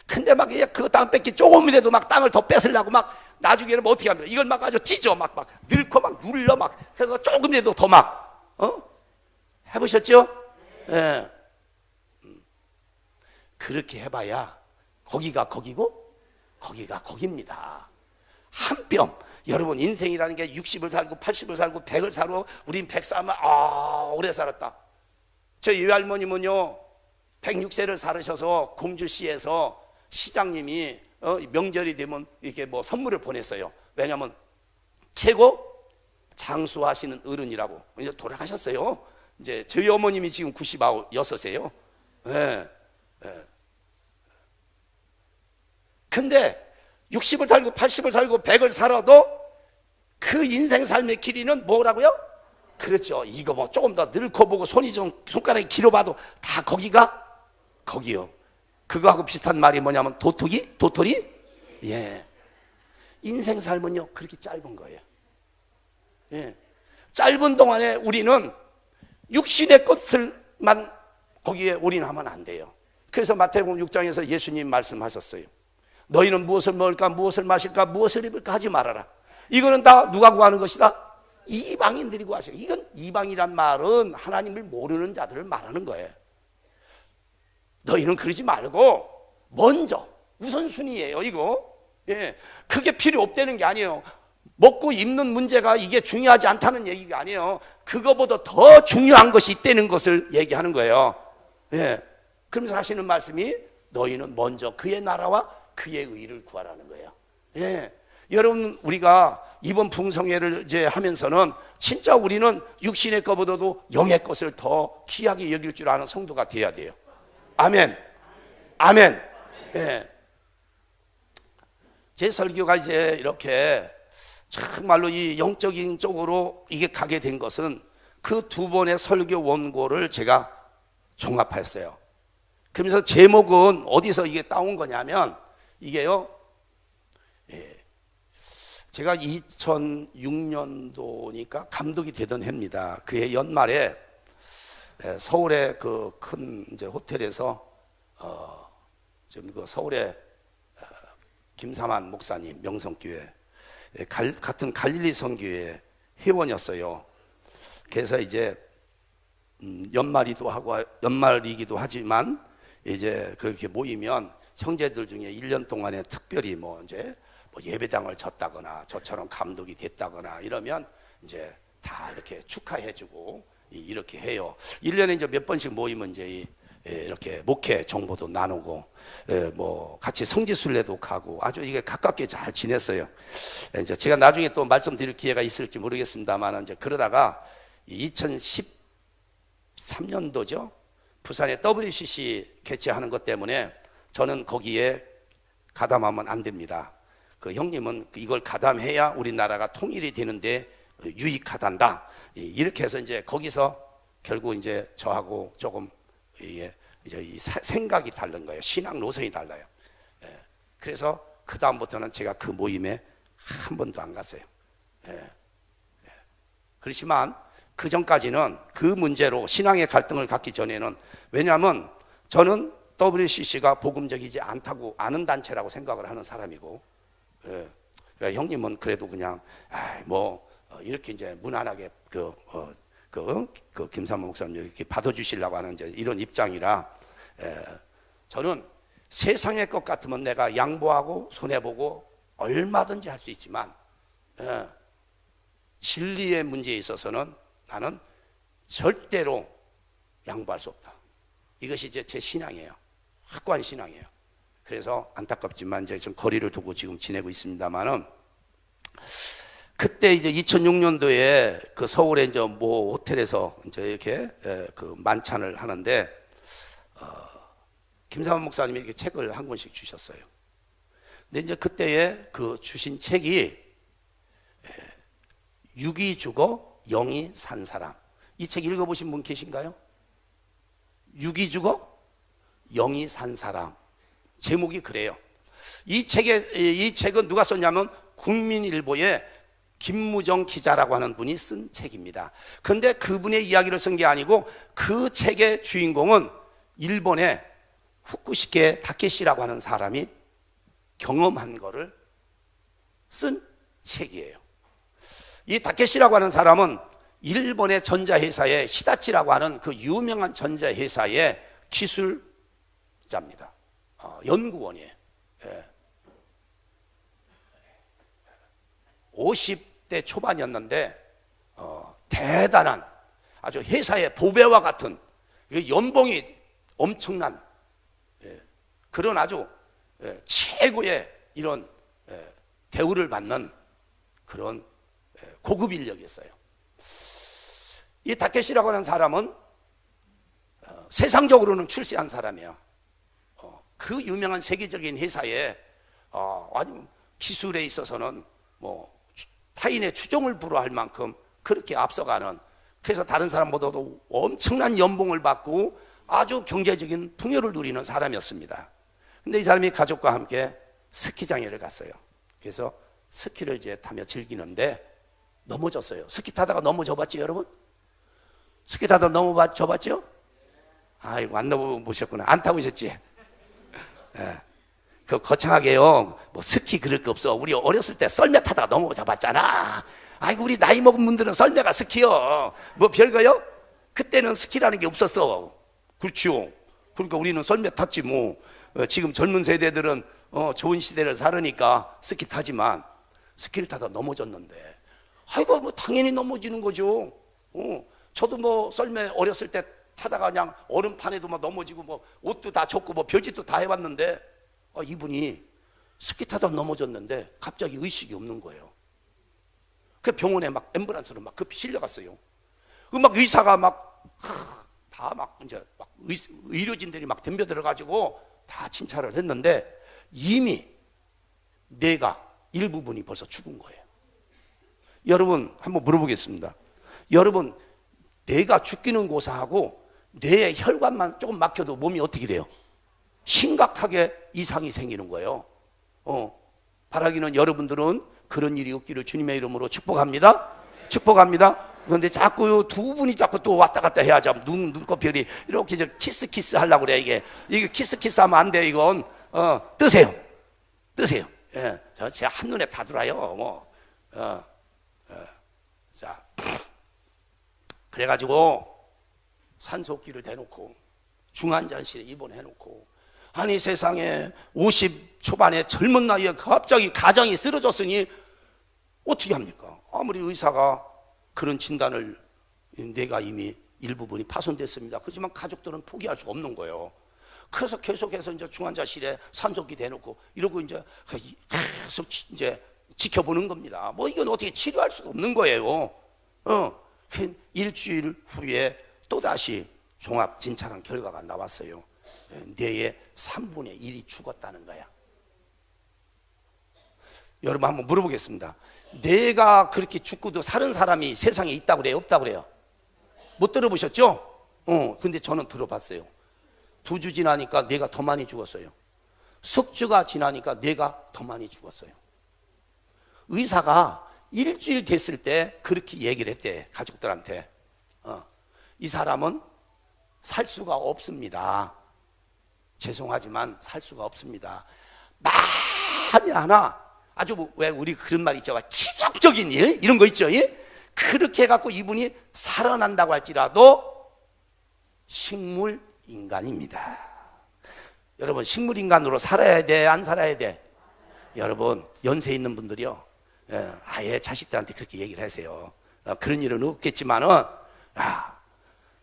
A: 근데 막 그 땅 뺏기 조금이라도 막 땅을 더 뺏으려고 막 나중에는 뭐 어떻게 합니까? 이걸 막 아주 찢어 막 넣고 막 눌러 막 그래서 조금이라도 더 막 해보셨죠? 예. 그렇게 해봐야 거기가 거기고 거기가 거깁니다. 한 뼘. 여러분 인생이라는 게 60을 살고 80을 살고 100을 살고 우린 100 살면 오래 살았다. 저희 외할머님은요 106세를 살으셔서 공주시에서 시장님이 명절이 되면 이렇게 뭐 선물을 보냈어요. 왜냐하면 최고 장수하시는 어른이라고. 이제 돌아가셨어요. 이제 저희 어머님이 지금 96세요. 예. 근데 60을 살고 80을 살고 100을 살아도 그 인생 삶의 길이는 뭐라고요? 그렇죠. 이거 뭐 조금 더 늙어 보고 손이 좀 손가락이 길어 봐도 다 거기가 거기요. 그거하고 비슷한 말이 뭐냐면 도토리? 예. 인생 삶은요 그렇게 짧은 거예요. 예. 짧은 동안에 우리는 육신의 것을만 거기에 올인하면 안 돼요. 그래서 마태복음 6장에서 예수님 말씀하셨어요. 너희는 무엇을 먹을까 무엇을 마실까 무엇을 입을까 하지 말아라. 이거는 다 누가 구하는 것이다? 이방인들이 구하셔요. 이건 이방이란 말은 하나님을 모르는 자들을 말하는 거예요. 너희는 그러지 말고 먼저 우선순위예요 이거. 예, 그게 필요 없다는 게 아니에요. 먹고 입는 문제가 이게 중요하지 않다는 얘기가 아니에요. 그거보다 더 중요한 것이 있다는 것을 얘기하는 거예요. 예, 그러면서 하시는 말씀이 너희는 먼저 그의 나라와 그의 의를 구하라는 거예요. 예, 여러분 우리가 이번 풍성회를 이제 하면서는 진짜 우리는 육신의 것보다도 영의 것을 더 귀하게 여길 줄 아는 성도가 되어야 돼요. 아멘. 아멘. 예. 제 설교가 이제 이렇게 정말로 이 영적인 쪽으로 이게 가게 된 것은 그 두 번의 설교 원고를 제가 종합했어요. 그러면서 제목은 어디서 이게 따온 거냐면 이게요. 예. 제가 2006년도니까 감독이 되던 해입니다. 그해 연말에 서울의 그 큰 이제 호텔에서 지금 그 서울의 김삼환 목사님 명성교회 같은 갈릴리 선교회 회원이었어요. 그래서 이제 연말이기도 하지만 이제 그렇게 모이면 형제들 중에 1년 동안에 특별히 뭐 이제 뭐 예배당을 졌다거나 저처럼 감독이 됐다거나 이러면 이제 다 이렇게 축하해주고 이렇게 해요. 1년에 이제 몇 번씩 모이면 이제 이렇게 목회 정보도 나누고 뭐 같이 성지순례도 가고 아주 이게 가깝게 잘 지냈어요. 이제 제가 나중에 또 말씀드릴 기회가 있을지 모르겠습니다만 이제 그러다가 2013년도죠. 부산에 WCC 개최하는 것 때문에 저는 거기에 가담하면 안 됩니다. 그 형님은 이걸 가담해야 우리나라가 통일이 되는데 유익하단다. 이렇게 해서 이제 거기서 결국 이제 저하고 조금 이제 이 생각이 다른 거예요. 신앙 노선이 달라요. 그래서 그 다음부터는 제가 그 모임에 한 번도 안 갔어요. 그렇지만 그 전까지는 그 문제로 신앙의 갈등을 갖기 전에는 왜냐하면 저는 WCC가 복음적이지 않다고 아는 단체라고 생각을 하는 사람이고, 그러니까 형님은 그래도 그냥 뭐 이렇게 이제 무난하게 그 김삼환 목사님 이렇게 받아주시려고 하는 이제 이런 입장이라 저는 세상의 것 같으면 내가 양보하고 손해보고 얼마든지 할 수 있지만 진리의 문제에 있어서는 나는 절대로 양보할 수 없다. 이것이 이제 제 신앙이에요. 확고한 신앙이에요. 그래서 안타깝지만 이제 좀 거리를 두고 지금 지내고 있습니다만은 그때 이제 2006년도에 그 서울에 이제 뭐 호텔에서 이제 이렇게 그 만찬을 하는데 김삼환 목사님이 이렇게 책을 한 권씩 주셨어요. 근데 이제 그때에 그 주신 책이 육이 죽어 영이 산 사람. 이 책 읽어보신 분 계신가요? 육이 죽어 영이 산 사람. 제목이 그래요. 이 책은 누가 썼냐면 국민일보의 김무정 기자라고 하는 분이 쓴 책입니다. 그런데 그분의 이야기를 쓴 게 아니고 그 책의 주인공은 일본의 후쿠시케 타케시라고 하는 사람이 경험한 거를 쓴 책이에요. 이 타케시라고 하는 사람은 일본의 전자회사의 히다치라고 하는 그 유명한 전자회사의 기술자입니다. 연구원이에요. 50대 초반이었는데 대단한 아주 회사의 보배와 같은 연봉이 엄청난 그런 아주 최고의 이런 대우를 받는 그런 고급 인력이었어요. 이 타케시라고 하는 사람은 세상적으로는 출세한 사람이에요. 그 유명한 세계적인 회사에 아주 기술에 있어서는 뭐 타인의 추종을 불허할 만큼 그렇게 앞서가는, 그래서 다른 사람보다도 엄청난 연봉을 받고 아주 경제적인 풍요를 누리는 사람이었습니다. 근데 이 사람이 가족과 함께 스키장에를 갔어요. 그래서 스키를 이제 타며 즐기는데 넘어졌어요. 스키 타다가 넘어져 봤죠, 여러분? 스키 타다가 넘어져 봤죠? 아이고, 안 넘어보셨구나. 안 타보셨지? 예. 그 거창하게요, 뭐 스키 그럴 거 없어. 우리 어렸을 때 썰매 타다가 넘어져 봤잖아. 아이고, 우리 나이 먹은 분들은 썰매가 스키요. 뭐 별거요? 그때는 스키라는 게 없었어. 그렇지요. 그러니까 우리는 썰매 탔지 뭐. 지금 젊은 세대들은 좋은 시대를 살으니까 스키 타지만 스키를 타다 넘어졌는데, 아이고, 뭐 당연히 넘어지는 거죠. 저도 뭐 썰매 어렸을 때 타다가 그냥 얼음판에도 막 넘어지고 뭐 옷도 다 젖고 뭐 별짓도 다 해봤는데, 이분이 스키 타다 넘어졌는데 갑자기 의식이 없는 거예요. 그 병원에 막 앰뷸런스로 막 급히 실려갔어요. 막 의사가 다 막 이제 막 의료진들이 막 덤벼 들어가지고 다 진찰을 했는데 이미 뇌가 일부분이 벌써 죽은 거예요. 여러분 한번 물어보겠습니다. 여러분, 뇌가 죽기는 고사하고 뇌에 혈관만 조금 막혀도 몸이 어떻게 돼요? 심각하게 이상이 생기는 거예요. 바라기는 여러분들은 그런 일이 없기를 주님의 이름으로 축복합니다. 축복합니다. 그런데 자꾸 두 분이 자꾸 또 왔다 갔다 해야죠. 눈꺼풀이 이렇게 키스 하려고 그래. 이게 키스 하면 안 돼. 이건 뜨세요. 예, 제가 한눈에 다 들어요. 자, 그래가지고 산소호흡기를 대놓고 중환자실에 입원해놓고, 아니 세상에 50 초반에 젊은 나이에 갑자기 가정이 쓰러졌으니 어떻게 합니까? 아무리 의사가 그런 진단을, 뇌가 이미 일부분이 파손됐습니다. 그렇지만 가족들은 포기할 수 없는 거예요. 그래서 계속해서 이제 중환자실에 산소호흡기 대놓고 이러고 이제 계속 이제 지켜보는 겁니다. 뭐 이건 어떻게 치료할 수 없는 거예요. 일주일 후에 또다시 종합 진찰한 결과가 나왔어요. 뇌의 3분의 1이 죽었다는 거야. 여러분 한번 물어보겠습니다. 뇌가 그렇게 죽고도 사는 사람이 세상에 있다고 그래요? 없다고 그래요? 못 들어보셨죠? 근데 저는 들어봤어요. 2주 지나니까 뇌가 더 많이 죽었어요. 석주가 지나니까 뇌가 더 많이 죽었어요. 의사가 일주일 됐을 때 그렇게 얘기를 했대, 가족들한테. 이 사람은 살 수가 없습니다. 죄송하지만 살 수가 없습니다. 만에 하나 아주 왜 우리 그런 말 있죠? 기적적인 일 이런 거 있죠? 그렇게 해갖고 이분이 살아난다고 할지라도 식물 인간입니다. 여러분, 식물 인간으로 살아야 돼, 안 살아야 돼? 여러분, 연세 있는 분들이요, 아예 자식들한테 그렇게 얘기를 하세요. 그런 일은 없겠지만은,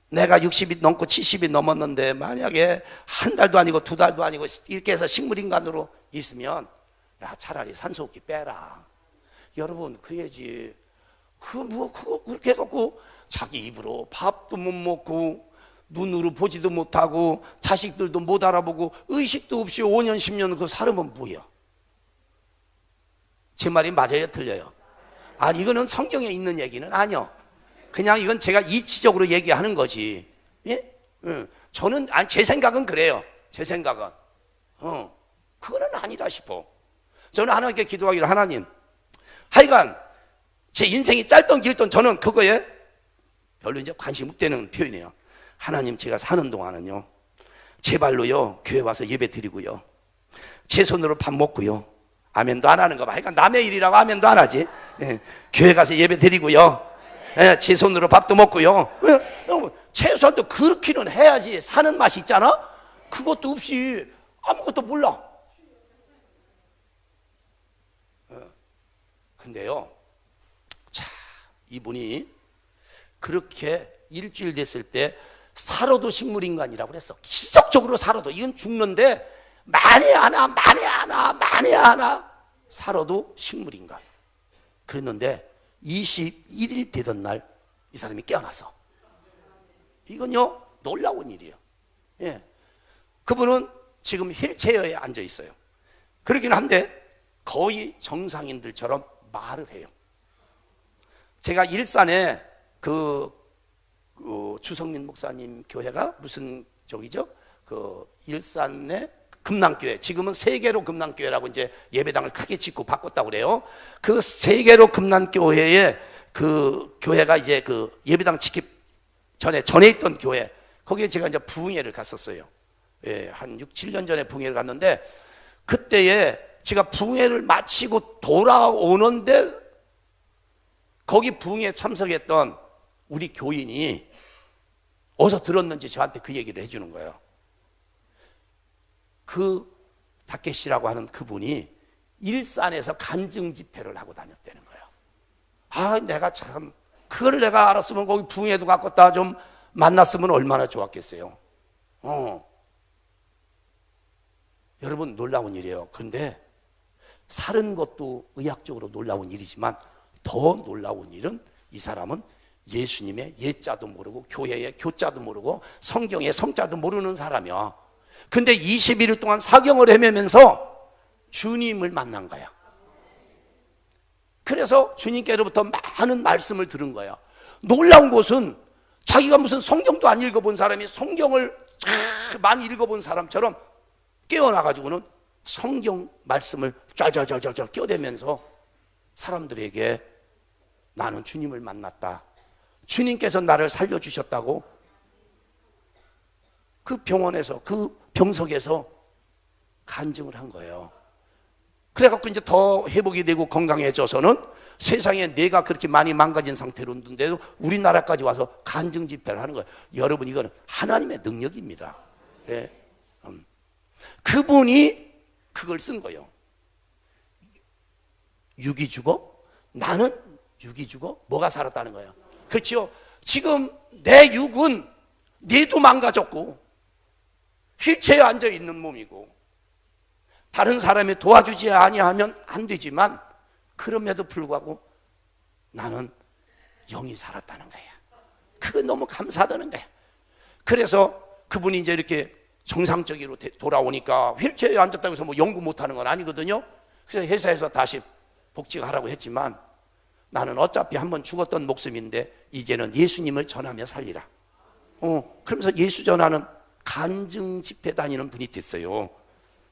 A: 내가 60이 넘고 70이 넘었는데 만약에 한 달도 아니고 2달도 아니고 이렇게 해서 식물인간으로 있으면 차라리 산소호흡기 빼라. 여러분, 그래야지. 그거 그렇게 해갖고 자기 입으로 밥도 못 먹고 눈으로 보지도 못하고 자식들도 못 알아보고 의식도 없이 5년 10년 그거 살으면 뭐야? 제 말이 맞아요, 틀려요? 아니, 이거는 성경에 있는 얘기는 아니요. 그냥 이건 제가 이치적으로 얘기하는 거지. 예? 저는 제 생각은 그래요. 제 생각은. 그거는 아니다 싶어. 저는 하나님께 기도하기를, 하나님, 하여간 제 인생이 짧던 길던 저는 그거에 별로 이제 관심 없다는 표현이에요. 하나님, 제가 사는 동안은요, 제발로요, 교회 와서 예배 드리고요, 제 손으로 밥 먹고요, 아멘도 안 하는 거 봐. 하여간 남의 일이라고 아멘도 안 하지. 예, 교회 가서 예배 드리고요, 예, 제 손으로 밥도 먹고요. 최소한도 그렇게는 해야지 사는 맛이 있잖아. 그것도 없이 아무것도 몰라. 근데요, 자, 이분이 그렇게 일주일 됐을 때 살아도 식물인간이라고 그랬어. 기적적으로 살아도. 이건 죽는데 많이 하나 살아도 식물인간. 그랬는데 21일 되던 날 이 사람이 깨어났어. 이건요, 놀라운 일이에요. 예. 그분은 지금 휠체어에 앉아 있어요. 그러긴 한데 거의 정상인들처럼 말을 해요. 제가 일산에 주성민 목사님 교회가 무슨 저기죠? 일산의 금남교회, 지금은 세계로 금남교회라고 이제 예배당을 크게 짓고 바꿨다고 그래요. 그 세계로 금남교회에 그 교회가 이제 그 예배당 짓기 전에 있던 교회, 거기에 제가 이제 부흥회를 갔었어요. 예, 한 6, 7년 전에 부흥회를 갔는데, 그때에 제가 부흥회를 마치고 돌아오는데 거기 부흥회에 참석했던 우리 교인이 어디서 들었는지 저한테 그 얘기를 해주는 거예요. 그 다케시라고 하는 그분이 일산에서 간증 집회를 하고 다녔다는 거예요. 아, 내가 참 그걸 내가 알았으면 거기 부흥회도 갔다 좀 만났으면 얼마나 좋았겠어요. 여러분, 놀라운 일이에요. 그런데 사는 것도 의학적으로 놀라운 일이지만 더 놀라운 일은, 이 사람은 예수님의 예자도 모르고 교회의 교자도 모르고 성경의 성자도 모르는 사람이야. 근데 21일 동안 사경을 헤매면서 주님을 만난 거야. 그래서 주님께로부터 많은 말씀을 들은 거야. 놀라운 것은 자기가 무슨 성경도 안 읽어본 사람이 성경을 많이 읽어본 사람처럼 깨어나가지고는 성경 말씀을 짤짤짤짤 껴대면서 사람들에게 나는 주님을 만났다, 주님께서 나를 살려주셨다고 그 병원에서, 그 병석에서 간증을 한 거예요. 그래갖고 이제 더 회복이 되고 건강해져서는 세상에 내가 그렇게 많이 망가진 상태로 있는데도 우리나라까지 와서 간증 집회를 하는 거예요. 여러분, 이거는 하나님의 능력입니다. 예. 그분이 그걸 쓴 거예요. 육이 죽어? 나는 육이 죽어? 뭐가 살았다는 거예요. 그렇죠? 지금 내 육은 뇌도 망가졌고 휠체어에 앉아 있는 몸이고 다른 사람이 도와주지 아니하면 안 되지만, 그럼에도 불구하고 나는 영이 살았다는 거야. 그거 너무 감사하다는 거야. 그래서 그분이 이제 이렇게 정상적으로 돌아오니까, 휠체어에 앉았다고 해서 뭐 연구 못하는 건 아니거든요. 그래서 회사에서 다시 복직하라고 했지만, 나는 어차피 한번 죽었던 목숨인데 이제는 예수님을 전하며 살리라. 그러면서 예수 전하는 간증 집회 다니는 분이 됐어요.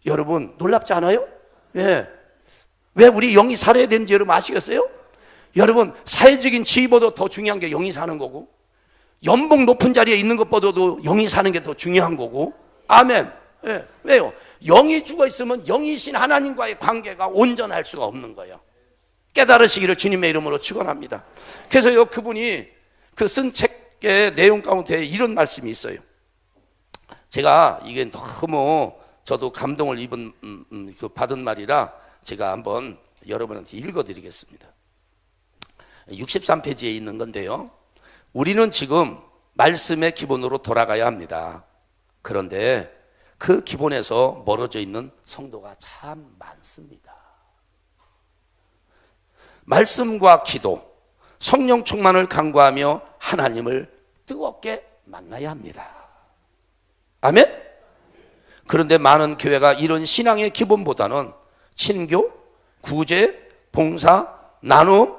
A: 여러분, 놀랍지 않아요? 예. 왜 우리 영이 살아야 되는지 여러분 아시겠어요? 여러분, 사회적인 지위보다 더 중요한 게 영이 사는 거고, 연봉 높은 자리에 있는 것보다도 영이 사는 게 더 중요한 거고. 아멘. 예. 왜요? 영이 죽어 있으면 영이신 하나님과의 관계가 온전할 수가 없는 거예요. 깨달으시기를 주님의 이름으로 축원합니다. 그래서요, 그분이 그 쓴 책의 내용 가운데 이런 말씀이 있어요. 제가 이게 너무 저도 감동을 받은 말이라 제가 한번 여러분한테 읽어드리겠습니다. 63페이지에 있는 건데요, 우리는 지금 말씀의 기본으로 돌아가야 합니다. 그런데 그 기본에서 멀어져 있는 성도가 참 많습니다. 말씀과 기도, 성령 충만을 간구하며 하나님을 뜨겁게 만나야 합니다. 아멘? 그런데 많은 교회가 이런 신앙의 기본보다는 친교, 구제, 봉사, 나눔,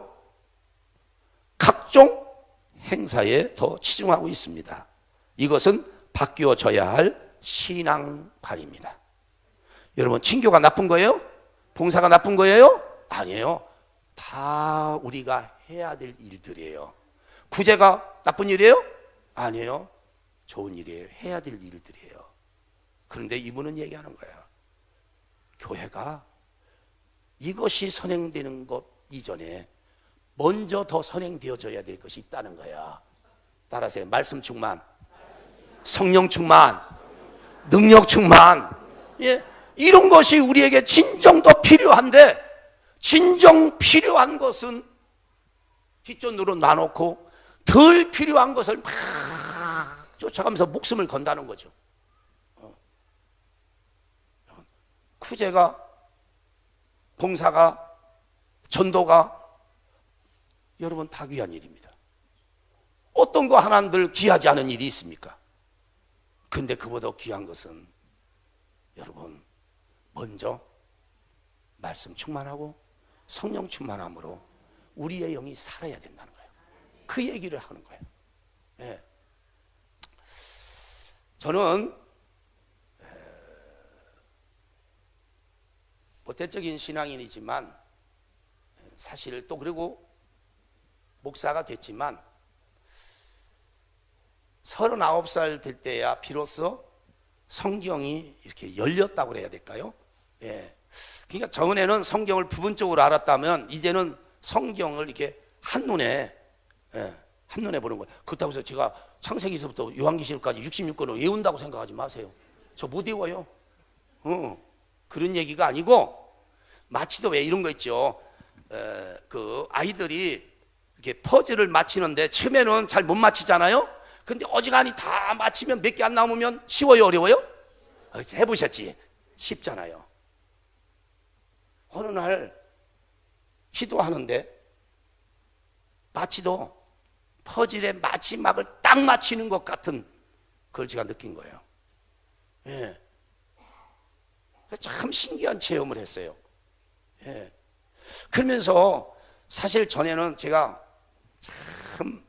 A: 각종 행사에 더 치중하고 있습니다. 이것은 바뀌어져야 할 신앙관입니다. 여러분, 친교가 나쁜 거예요? 봉사가 나쁜 거예요? 아니에요. 다 우리가 해야 될 일들이에요. 구제가 나쁜 일이에요? 아니에요. 좋은 일이에요. 해야 될 일들이에요. 그런데 이분은 얘기하는 거예요. 교회가 이것이 선행되는 것 이전에 먼저 더 선행되어져야 될 것이 있다는 거야. 따라하세요. 말씀 충만, 성령 충만, 능력 충만. 예? 이런 것이 우리에게 진정 더 필요한데, 진정 필요한 것은 뒷전으로 놔놓고 덜 필요한 것을 막 쫓아가면서 목숨을 건다는 거죠. 구제가, 봉사가, 전도가 여러분 다 귀한 일입니다. 어떤 거 하나들 귀하지 않은 일이 있습니까? 근데 그보다 귀한 것은 여러분 먼저 말씀 충만하고 성령 충만함으로 우리의 영이 살아야 된다는 거예요. 그 얘기를 하는 거예요. 예. 저는 보태적인 신앙인이지만 사실 또 그리고 목사가 됐지만 39살 될 때야 비로소 성경이 이렇게 열렸다고 그래야 될까요? 예. 그러니까 전에는 성경을 부분적으로 알았다면 이제는 성경을 이렇게 한눈에, 예, 한눈에 보는 거예요. 그렇다고 해서 제가 창세기서부터 요한계시록까지 66권을 외운다고 생각하지 마세요. 저 못 외워요. 그런 얘기가 아니고, 마치도 왜 이런 거 있죠. 그 아이들이 이렇게 퍼즐을 맞히는데 처음에는 잘 못 맞히잖아요. 근데 어지간히 다 맞히면 몇 개 안 남으면 쉬워요, 어려워요? 해보셨지? 쉽잖아요. 어느 날 기도하는데 마치도 퍼즐의 마지막을 딱 맞히는 것 같은 그걸 제가 느낀 거예요. 예. 참 신기한 체험을 했어요. 예. 그러면서 사실 전에는 제가 참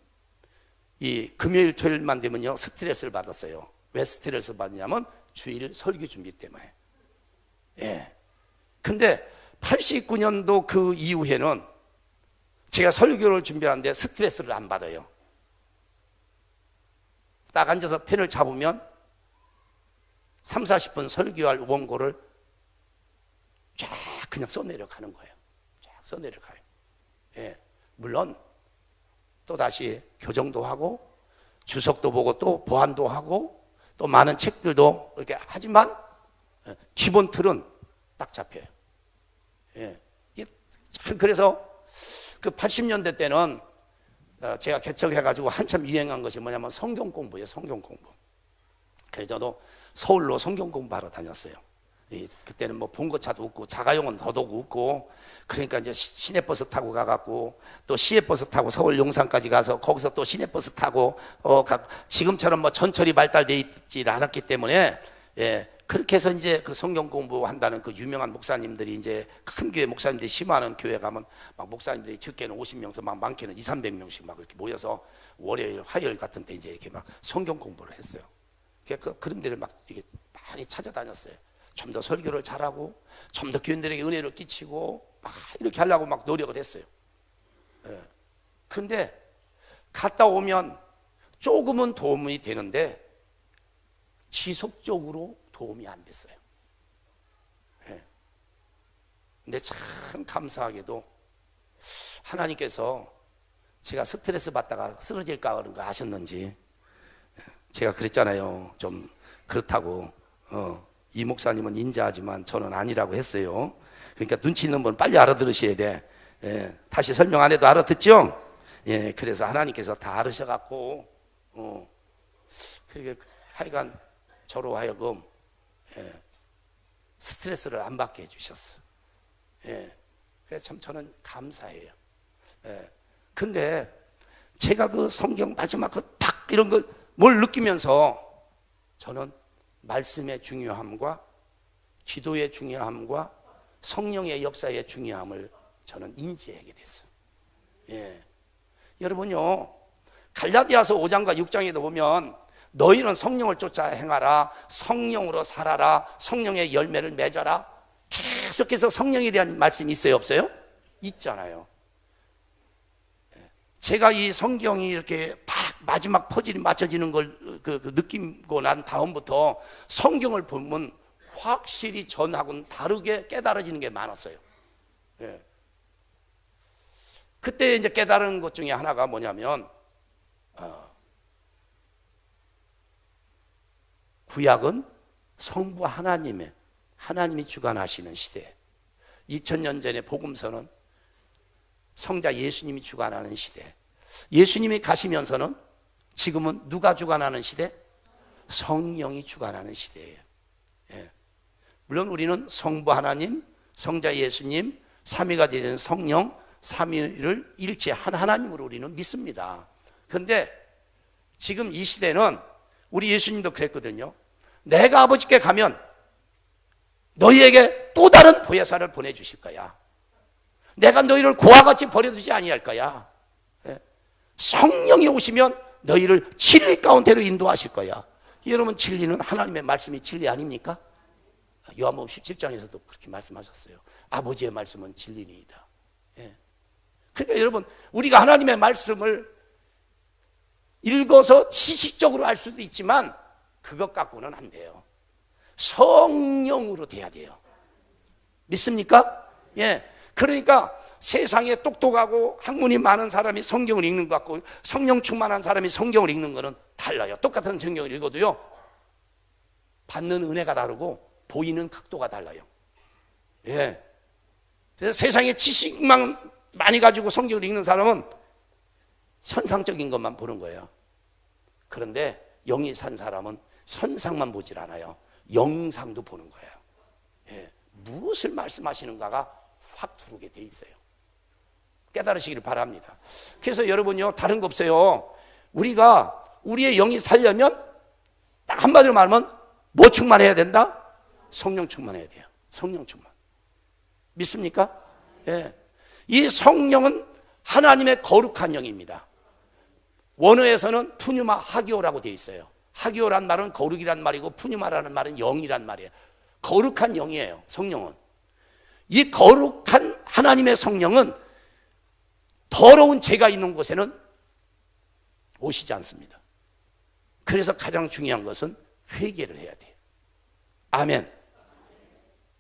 A: 이 금요일 토요일만 되면요 스트레스를 받았어요. 왜 스트레스를 받냐면 주일 설교 준비 때문에. 예. 근데 89년도 그 이후에는 제가 설교를 준비하는데 스트레스를 안 받아요. 딱 앉아서 펜을 잡으면 3, 40분 설교할 원고를 쫙 그냥 써내려가는 거예요. 쫙 써내려가요. 예. 물론 또 다시 교정도 하고 주석도 보고 또 보완도 하고 또 많은 책들도 이렇게 하지만 기본 틀은 딱 잡혀요. 예. 그래서 그 80년대 때는 제가 개척해가지고 한참 유행한 것이 뭐냐면 성경 공부예요. 성경 공부. 그래서 저도 서울로 성경 공부하러 다녔어요. 그때는 뭐 본거차도 없고 자가용은 더더욱 없고, 그러니까 이제 시내버스 타고 가갖고 또 시외버스 타고 서울 용산까지 가서 거기서 또 시내버스 타고 지금처럼 뭐 전철이 발달돼 있지 않았기 때문에, 예, 그렇게 해서 이제 그 성경 공부한다는 그 유명한 목사님들이 이제 큰 교회 목사님들이 심하는 교회 가면 막 목사님들이 적게는 50명에서 막 많게는 200~300명씩 막 이렇게 모여서 월요일, 화요일 같은 때 이제 이렇게 막 성경 공부를 했어요. 그런 데를 막 이렇게 많이 찾아다녔어요. 좀 더 설교를 잘하고 좀 더 교인들에게 은혜를 끼치고 막 이렇게 하려고 막 노력을 했어요. 예. 그런데 갔다 오면 조금은 도움이 되는데 지속적으로 도움이 안 됐어요. 예. 근데 참 감사하게도 하나님께서 제가 스트레스 받다가 쓰러질까 그런 거 아셨는지, 제가 그랬잖아요. 좀 그렇다고. 이 목사님은 인자하지만 저는 아니라고 했어요. 그러니까 눈치 있는 분 빨리 알아들으셔야 돼. 예, 다시 설명 안 해도 알아듣죠? 예, 그래서 하나님께서 다 알으셔갖고, 그러니까 하여간 저로 하여금, 예, 스트레스를 안 받게 해주셨어. 예, 그래서 참 저는 감사해요. 예, 근데 제가 그 성경 마지막 그 탁 이런 걸 뭘 느끼면서 저는 말씀의 중요함과 기도의 중요함과 성령의 역사의 중요함을 저는 인지하게 됐어요. 예. 여러분요, 갈라디아서 5장과 6장에도 보면 너희는 성령을 쫓아 행하라, 성령으로 살아라, 성령의 열매를 맺어라. 계속해서 성령에 대한 말씀이 있어요, 없어요? 있잖아요. 제가 이 성경이 이렇게 딱 마지막 퍼즐이 맞춰지는 걸 느끼고 난 다음부터 성경을 보면 확실히 전하고는 다르게 깨달아지는 게 많았어요. 예. 그때 이제 깨달은 것 중에 하나가 뭐냐면, 구약은 성부 하나님이 주관하시는 시대, 2000년 전에 복음서는 성자 예수님이 주관하는 시대, 예수님이 가시면서는 지금은 누가 주관하는 시대? 성령이 주관하는 시대예요. 예. 물론 우리는 성부 하나님, 성자 예수님, 삼위가 되신 성령, 삼위를 일체 한 하나님으로 우리는 믿습니다. 그런데 지금 이 시대는, 우리 예수님도 그랬거든요. 내가 아버지께 가면 너희에게 또 다른 보혜사를 보내주실 거야. 내가 너희를 고와 같이 버려두지 아니할 거야. 성령이 오시면 너희를 진리 가운데로 인도하실 거야. 여러분, 진리는 하나님의 말씀이 진리 아닙니까? 요한복음 17장에서도 그렇게 말씀하셨어요. 아버지의 말씀은 진리니이다. 그러니까 여러분, 우리가 하나님의 말씀을 읽어서 지식적으로 알 수도 있지만 그것 갖고는 안 돼요. 성령으로 돼야 돼요. 믿습니까? 예. 그러니까 세상에 똑똑하고 학문이 많은 사람이 성경을 읽는 것 같고 성령 충만한 사람이 성경을 읽는 것은 달라요. 똑같은 성경을 읽어도요, 받는 은혜가 다르고 보이는 각도가 달라요. 예. 그래서 세상에 지식만 많이 가지고 성경을 읽는 사람은 현상적인 것만 보는 거예요. 그런데 영이 산 사람은 현상만 보질 않아요. 영상도 보는 거예요. 예. 무엇을 말씀하시는가가 확 들어오게 돼 있어요. 깨달으시기를 바랍니다. 그래서 여러분요, 다른 거 없어요. 우리가 우리의 영이 살려면 딱 한마디로 말하면 뭐 충만해야 된다? 성령 충만해야 돼요. 성령 충만. 믿습니까? 예. 이 성령은 하나님의 거룩한 영입니다. 원어에서는 푸뉴마 하기오라고 되어 있어요. 하기오란 말은 거룩이란 말이고 푸뉴마라는 말은 영이란 말이에요. 거룩한 영이에요, 성령은. 이 거룩한 하나님의 성령은 더러운 죄가 있는 곳에는 오시지 않습니다. 그래서 가장 중요한 것은 회개를 해야 돼요. 아멘.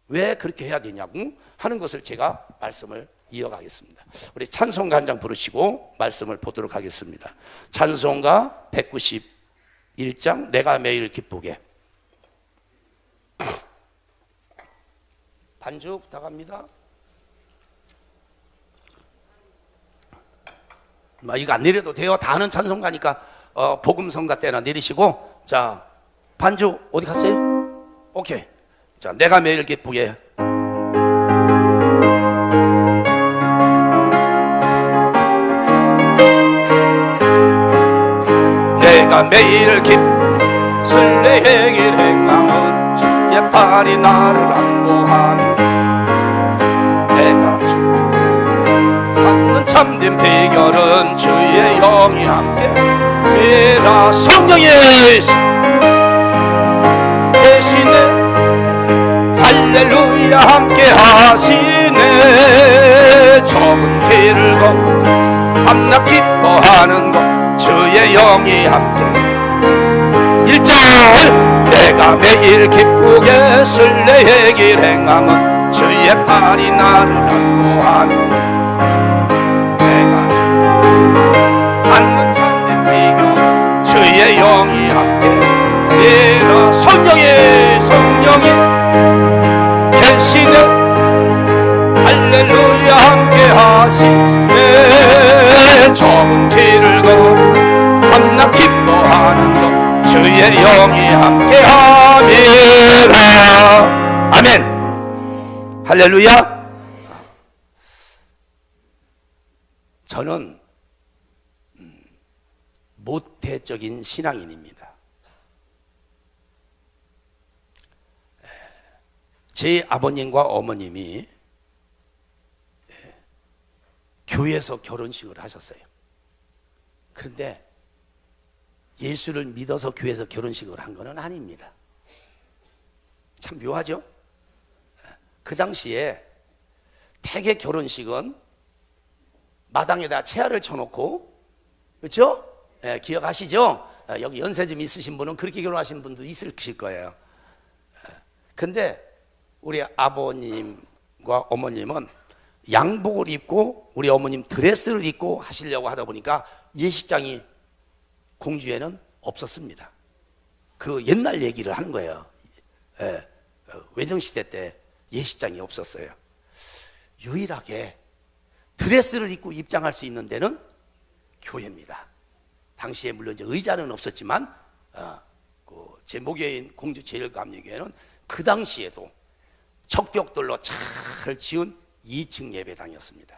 A: 왜 그렇게 해야 되냐고 하는 것을 제가 말씀을 이어가겠습니다. 우리 찬송가 한 장 부르시고 말씀을 보도록 하겠습니다. 찬송가 191장, 내가 매일 기쁘게. 반주 부탁합니다. 이거 안 내려도 돼요. 다 아는 찬송가니까 복음성가 때나 내리시고. 자, 반주 어디 갔어요? 오케이. 자, 내가 매일 기쁘게. 내가 매일 설레길 행함은 주의 팔이 나를 안보하니 내가 받는 참된 비결은 주의 영이 함께 이라 성령이 계시네. 할렐루야 함께 하시네. 좁은 길을 걷고 밤낮 기뻐하는 것 주의 영이 함께. 1절 내가 매일 기쁘게 설레의 길 행함은 주의 팔이 나를 안보하니 내가 받는 참된 비결 주의 영이 함께. 이라 성령이 계시네. 할렐루야 함께 하시네. 좁은 길을 걸어 밤낮 기뻐하는 것 주의 영이 함께함이라. 아멘. 할렐루야. 저는 모태적인 신앙인입니다. 제 아버님과 어머님이 교회에서 결혼식을 하셨어요. 그런데 예수를 믿어서 교회에서 결혼식을 한 건 아닙니다. 참 묘하죠? 그 당시에 대개 결혼식은 마당에다 체아를 쳐놓고, 그렇죠? 예, 기억하시죠? 여기 연세 좀 있으신 분은 그렇게 결혼하신 분도 있으실 거예요. 근데 우리 아버님과 어머님은 양복을 입고 우리 어머님 드레스를 입고 하시려고 하다 보니까 예식장이 공주에는 없었습니다. 그 옛날 얘기를 하는 거예요. 예, 외정시대 때 예식장이 없었어요. 유일하게 드레스를 입고 입장할 수 있는 데는 교회입니다. 당시에 물론 이제 의자는 없었지만 그 제목교인 공주 제일감리교회는 그 당시에도 적벽돌로 잘 지은 2층 예배당이었습니다.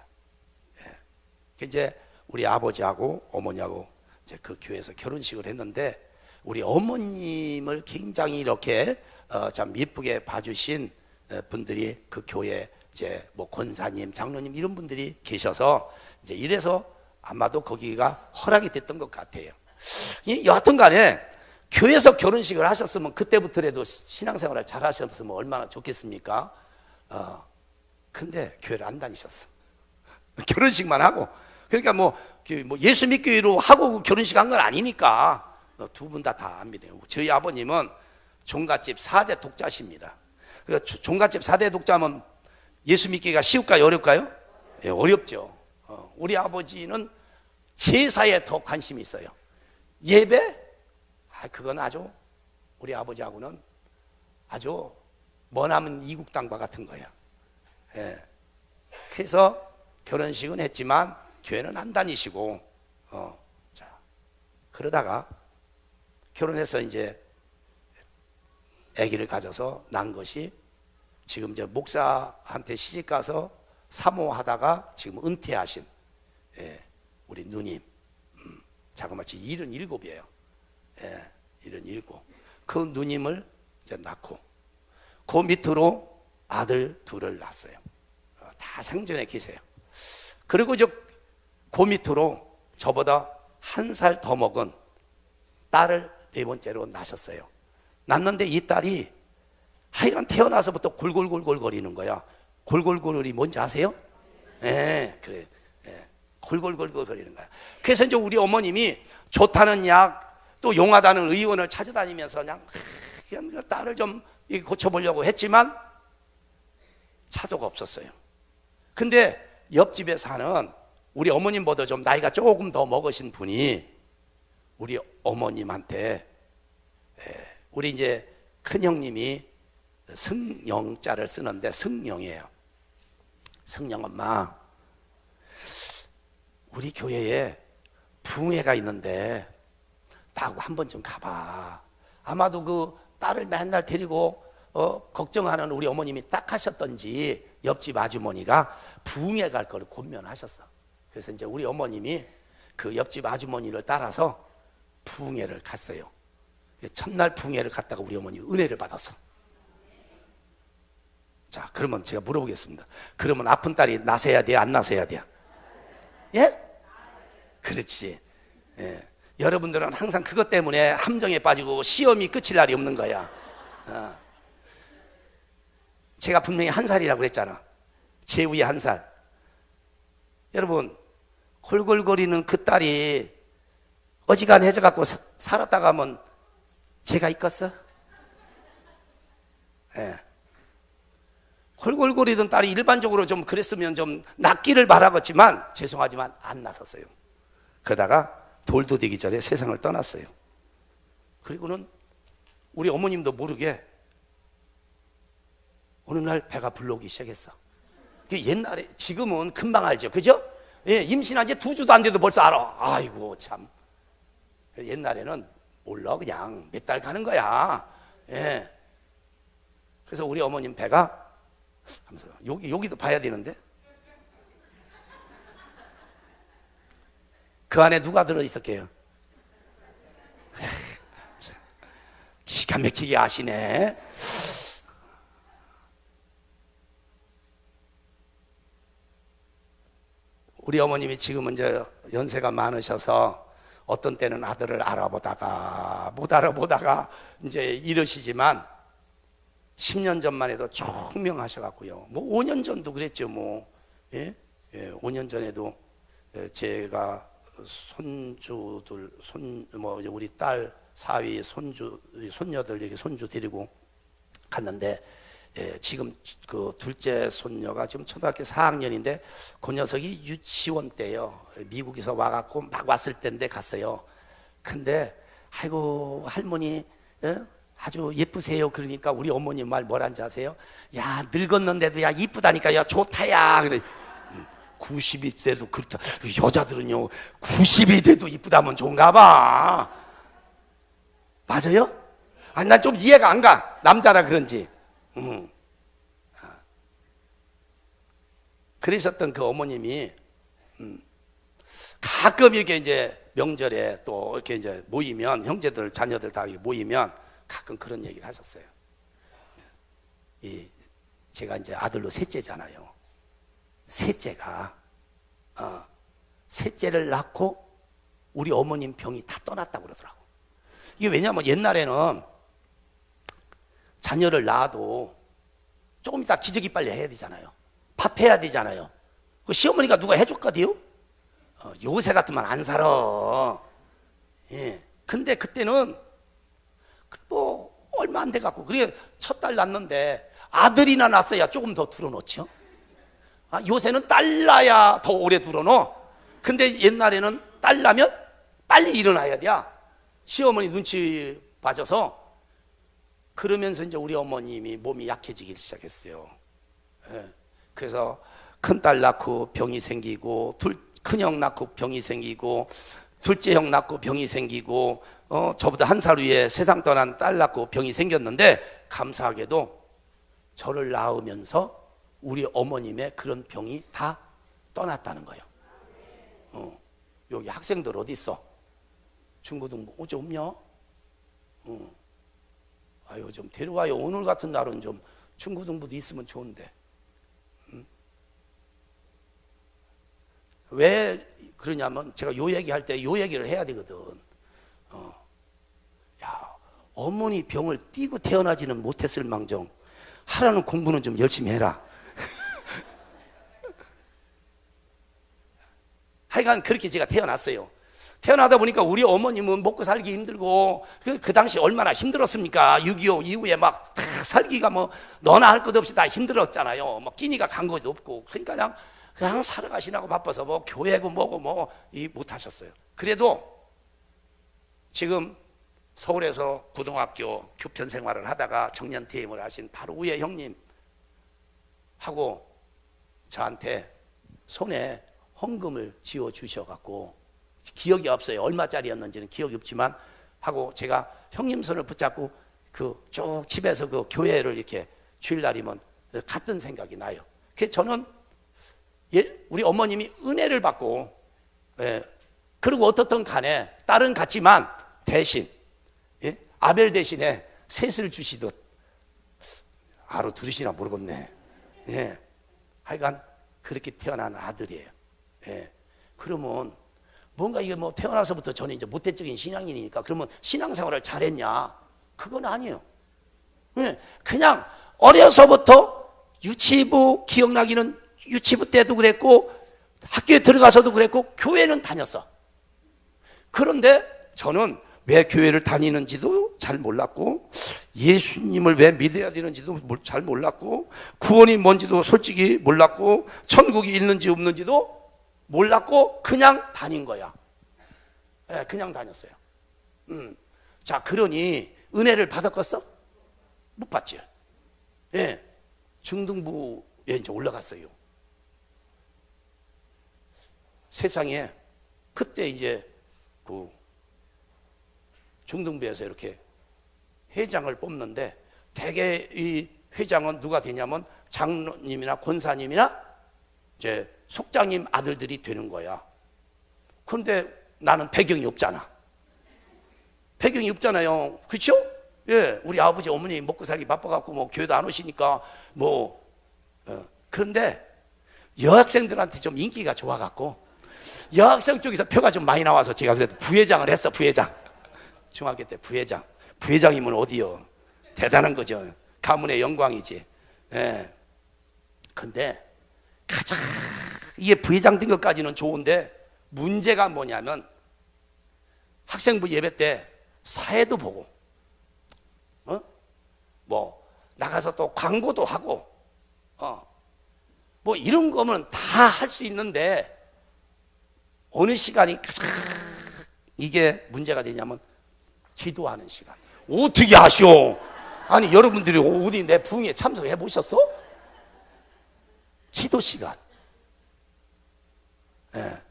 A: 예. 이제 우리 아버지하고 어머니하고 이제 그 교회에서 결혼식을 했는데, 우리 어머님을 굉장히 이렇게 참 예쁘게 봐주신 분들이 그 교회 이제 뭐 권사님, 장로님 이런 분들이 계셔서 이제 이래서 아마도 거기가 허락이 됐던 것 같아요. 여하튼 간에 교회에서 결혼식을 하셨으면 그때부터라도 신앙생활을 잘 하셨으면 얼마나 좋겠습니까? 근데 교회를 안 다니셨어. 결혼식만 하고. 그러니까 뭐 예수 믿기로 하고 결혼식 한 건 아니니까 두 분 다 압니다. 저희 아버님은 종갓집 4대 독자십니다. 그러니까 종갓집 4대 독자면 예수 믿기가 쉬울까요? 어렵까요? 예, 어렵죠. 우리 아버지는 제사에 더 관심이 있어요. 예배? 그건 아주 우리 아버지하고는 아주 머나먼 이국 땅과 같은 거예요. 예. 그래서 결혼식은 했지만 교회는 안 다니시고, 자, 그러다가 결혼해서 이제 아기를 가져서 난 것이 지금 이제 목사한테 시집 가서 사모하다가 지금 은퇴하신 우리 누님, 자그마치 77이에요. 77. 그 누님을 이제 낳고 그 밑으로 아들 둘을 낳았어요. 다 생존에 계세요. 그리고 그 밑으로 저보다 1살 더 먹은 딸을 4번째로 낳으셨어요. 낳는데 이 딸이 하여간 태어나서부터 골골골골 거리는 거야. 골골골이 뭔지 아세요? 예, 그래. 예, 골골골골 거리는 거야. 그래서 이제 우리 어머님이 좋다는 약, 또 용하다는 의원을 찾아다니면서 그냥 딸을 좀 고쳐보려고 했지만 차도가 없었어요. 근데 옆집에 사는 우리 어머님보다 좀 나이가 조금 더 먹으신 분이 우리 어머님한테, 우리 이제 큰형님이 승영자를 쓰는데 승영이에요. 승영 엄마, 우리 교회에 부흥회가 있는데 나하고 한번 좀 가봐. 아마도 그 딸을 맨날 데리고 걱정하는 우리 어머님이 딱 하셨던지 옆집 아주머니가 부흥회 갈 거를 권면하셨어. 그래서 이제 우리 어머님이 그 옆집 아주머니를 따라서 부흥회를 갔어요. 첫날 부흥회를 갔다가 우리 어머니 은혜를 받았어. 자, 그러면 제가 물어보겠습니다. 그러면 아픈 딸이 나서야 돼, 안 나서야 돼? 예? 그렇지. 예. 여러분들은 항상 그것 때문에 함정에 빠지고 시험이 끝일 날이 없는 거야. 제가 분명히 1살이라고 그랬잖아. 제 위에 1살. 여러분, 골골거리는 그 딸이 어지간해져 갖고 살았다가 하면 제가 있겠어? 예. 골골거리던 딸이 일반적으로 좀 그랬으면 좀 낫기를 바라겠지만 죄송하지만 안 났었어요. 그러다가 돌도 되기 전에 세상을 떠났어요. 그리고는 우리 어머님도 모르게 어느 날 배가 불러오기 시작했어. 옛날에, 지금은 금방 알죠, 그죠? 예, 임신한 지 2주도 안 돼도 벌써 알아. 아이고 참. 옛날에는 몰라, 그냥 몇 달 가는 거야. 예. 그래서 우리 어머님 배가 하면서 여기도 봐야 되는데 그 안에 누가 들어있었게요? 기가 막히게 아시네. 우리 어머님이 지금은 이제 연세가 많으셔서 어떤 때는 아들을 알아보다가 못 알아보다가 이제 이러시지만 10년 전만 해도 총명하셔갖고요. 뭐 5년 전도 그랬죠. 뭐 5년 전에도 제가 손주들 우리 딸 사위 손녀들 이렇게 손주 데리고 갔는데 지금 그 둘째 손녀가 지금 초등학교 4학년인데 그 녀석이 유치원 때요. 미국에서 와갖고 막 왔을 때인데 갔어요. 근데 아이고 할머니 아주 예쁘세요. 그러니까 우리 어머님 말 뭐란지 아세요? 야 늙었는데도 야 이쁘다니까 야 좋다야. 그래 90이 돼도 그렇다. 여자들은요 90이 돼도 이쁘다면 좋은가 봐. 맞아요? 아니 난 좀 이해가 안 가. 남자라 그런지. 그러셨던 그 어머님이 가끔 이렇게 이제 명절에 또 이렇게 이제 모이면 형제들 자녀들 다 모이면 가끔 그런 얘기를 하셨어요. 제가 이제 아들로 셋째잖아요. 셋째가 셋째를 낳고 우리 어머님 병이 다 떠났다고 그러더라고. 이게 왜냐하면 옛날에는 자녀를 낳아도 조금 이따 기저귀 빨래 해야 되잖아요. 밥 해야 되잖아요. 그 시어머니가 누가 해줬거든요. 요새 같으면 안 살아. 근데 그때는 뭐 얼마 안 돼 갖고 그래 첫 딸 낳는데 아들이나 낳았어야 조금 더 들어놓죠. 요새는 딸 낳아야 더 오래 들어놓어. 근데 옛날에는 딸 낳으면 빨리 일어나야 돼. 시어머니 눈치 봐줘서. 그러면서 이제 우리 어머님이 몸이 약해지기 시작했어요. 그래서 큰딸 낳고 병이 생기고 큰형 낳고 병이 생기고 둘째 형 낳고 병이 생기고 저보다 한 살 위에 세상 떠난 딸 낳고 병이 생겼는데 감사하게도 저를 낳으면서 우리 어머님의 그런 병이 다 떠났다는 거예요. 여기 학생들 어디 있어? 중고등부 어째 없냐? 아유 좀 데려와요. 오늘 같은 날은 좀 중고등부도 있으면 좋은데. 왜 그러냐면 제가 요 얘기할 때 요 얘기를 해야 되거든. 야 어머니 병을 띠고 태어나지는 못했을 망정 하라는 공부는 좀 열심히 해라. 하여간 그렇게 제가 태어났어요. 태어나다 보니까 우리 어머님은 먹고 살기 힘들고 그 당시 얼마나 힘들었습니까? 6.25 이후에 막 다 살기가 뭐 너나 할 것 없이 다 힘들었잖아요. 뭐 끼니가 간 것도 없고 그러니까 그냥 살아가시라고 바빠서 뭐 교회고 뭐고 뭐 못 하셨어요. 그래도 지금 서울에서 고등학교 교편 생활을 하다가 청년 퇴임을 하신 바로 위에 형님 하고 저한테 손에 헌금을 지어 주셔갖고 기억이 없어요. 얼마짜리였는지는 기억이 없지만 하고 제가 형님 손을 붙잡고 그 쭉 집에서 그 교회를 이렇게 주일날이면 갔던 생각이 나요. 그래서 저는 우리 어머님이 은혜를 받고 그리고 어떻든 간에 딸은 같지만 대신 아벨 대신에 셋을 주시듯 알아들으시나 모르겠네. 하여간 그렇게 태어난 아들이에요. 그러면 뭔가 이게 뭐 태어나서부터 저는 이제 모태적인 신앙인이니까 그러면 신앙생활을 잘했냐? 그건 아니에요. 그냥 어려서부터 유치부 기억나기는 유치부 때도 그랬고 학교에 들어가서도 그랬고 교회는 다녔어. 그런데 저는 왜 교회를 다니는지도 잘 몰랐고 예수님을 왜 믿어야 되는지도 잘 몰랐고 구원이 뭔지도 솔직히 몰랐고 천국이 있는지 없는지도 몰랐고 그냥 다닌 거야. 그냥 다녔어요. 자, 그러니 은혜를 받았겠어? 못 받지. 중등부에 이제 올라갔어요. 세상에 그때 이제 그 중등부에서 이렇게 회장을 뽑는데 대개 이 회장은 누가 되냐면 장로님이나 권사님이나 이제 속장님 아들들이 되는 거야. 그런데 나는 배경이 없잖아. 배경이 없잖아요. 그렇죠? 우리 아버지 어머니 먹고 살기 바빠갖고 뭐 교회도 안 오시니까 뭐 그런데 여학생들한테 좀 인기가 좋아갖고 여학생 쪽에서 표가 좀 많이 나와서 제가 그래도 부회장을 했어. 부회장. 중학교 때 부회장. 부회장이면 어디요? 대단한 거죠. 가문의 영광이지. 예. 근데 가장 이게 부회장 된 것까지는 좋은데 문제가 뭐냐면 학생부 예배 때 사회도 보고 뭐 나가서 또 광고도 하고 뭐 이런 거면 다 할 수 있는데 어느 시간이 가장 이게 문제가 되냐면 기도하는 시간. 어떻게 하시오? 아니 여러분들이 어디 내 부흥에 참석해 보셨어? 기도 시간. 예.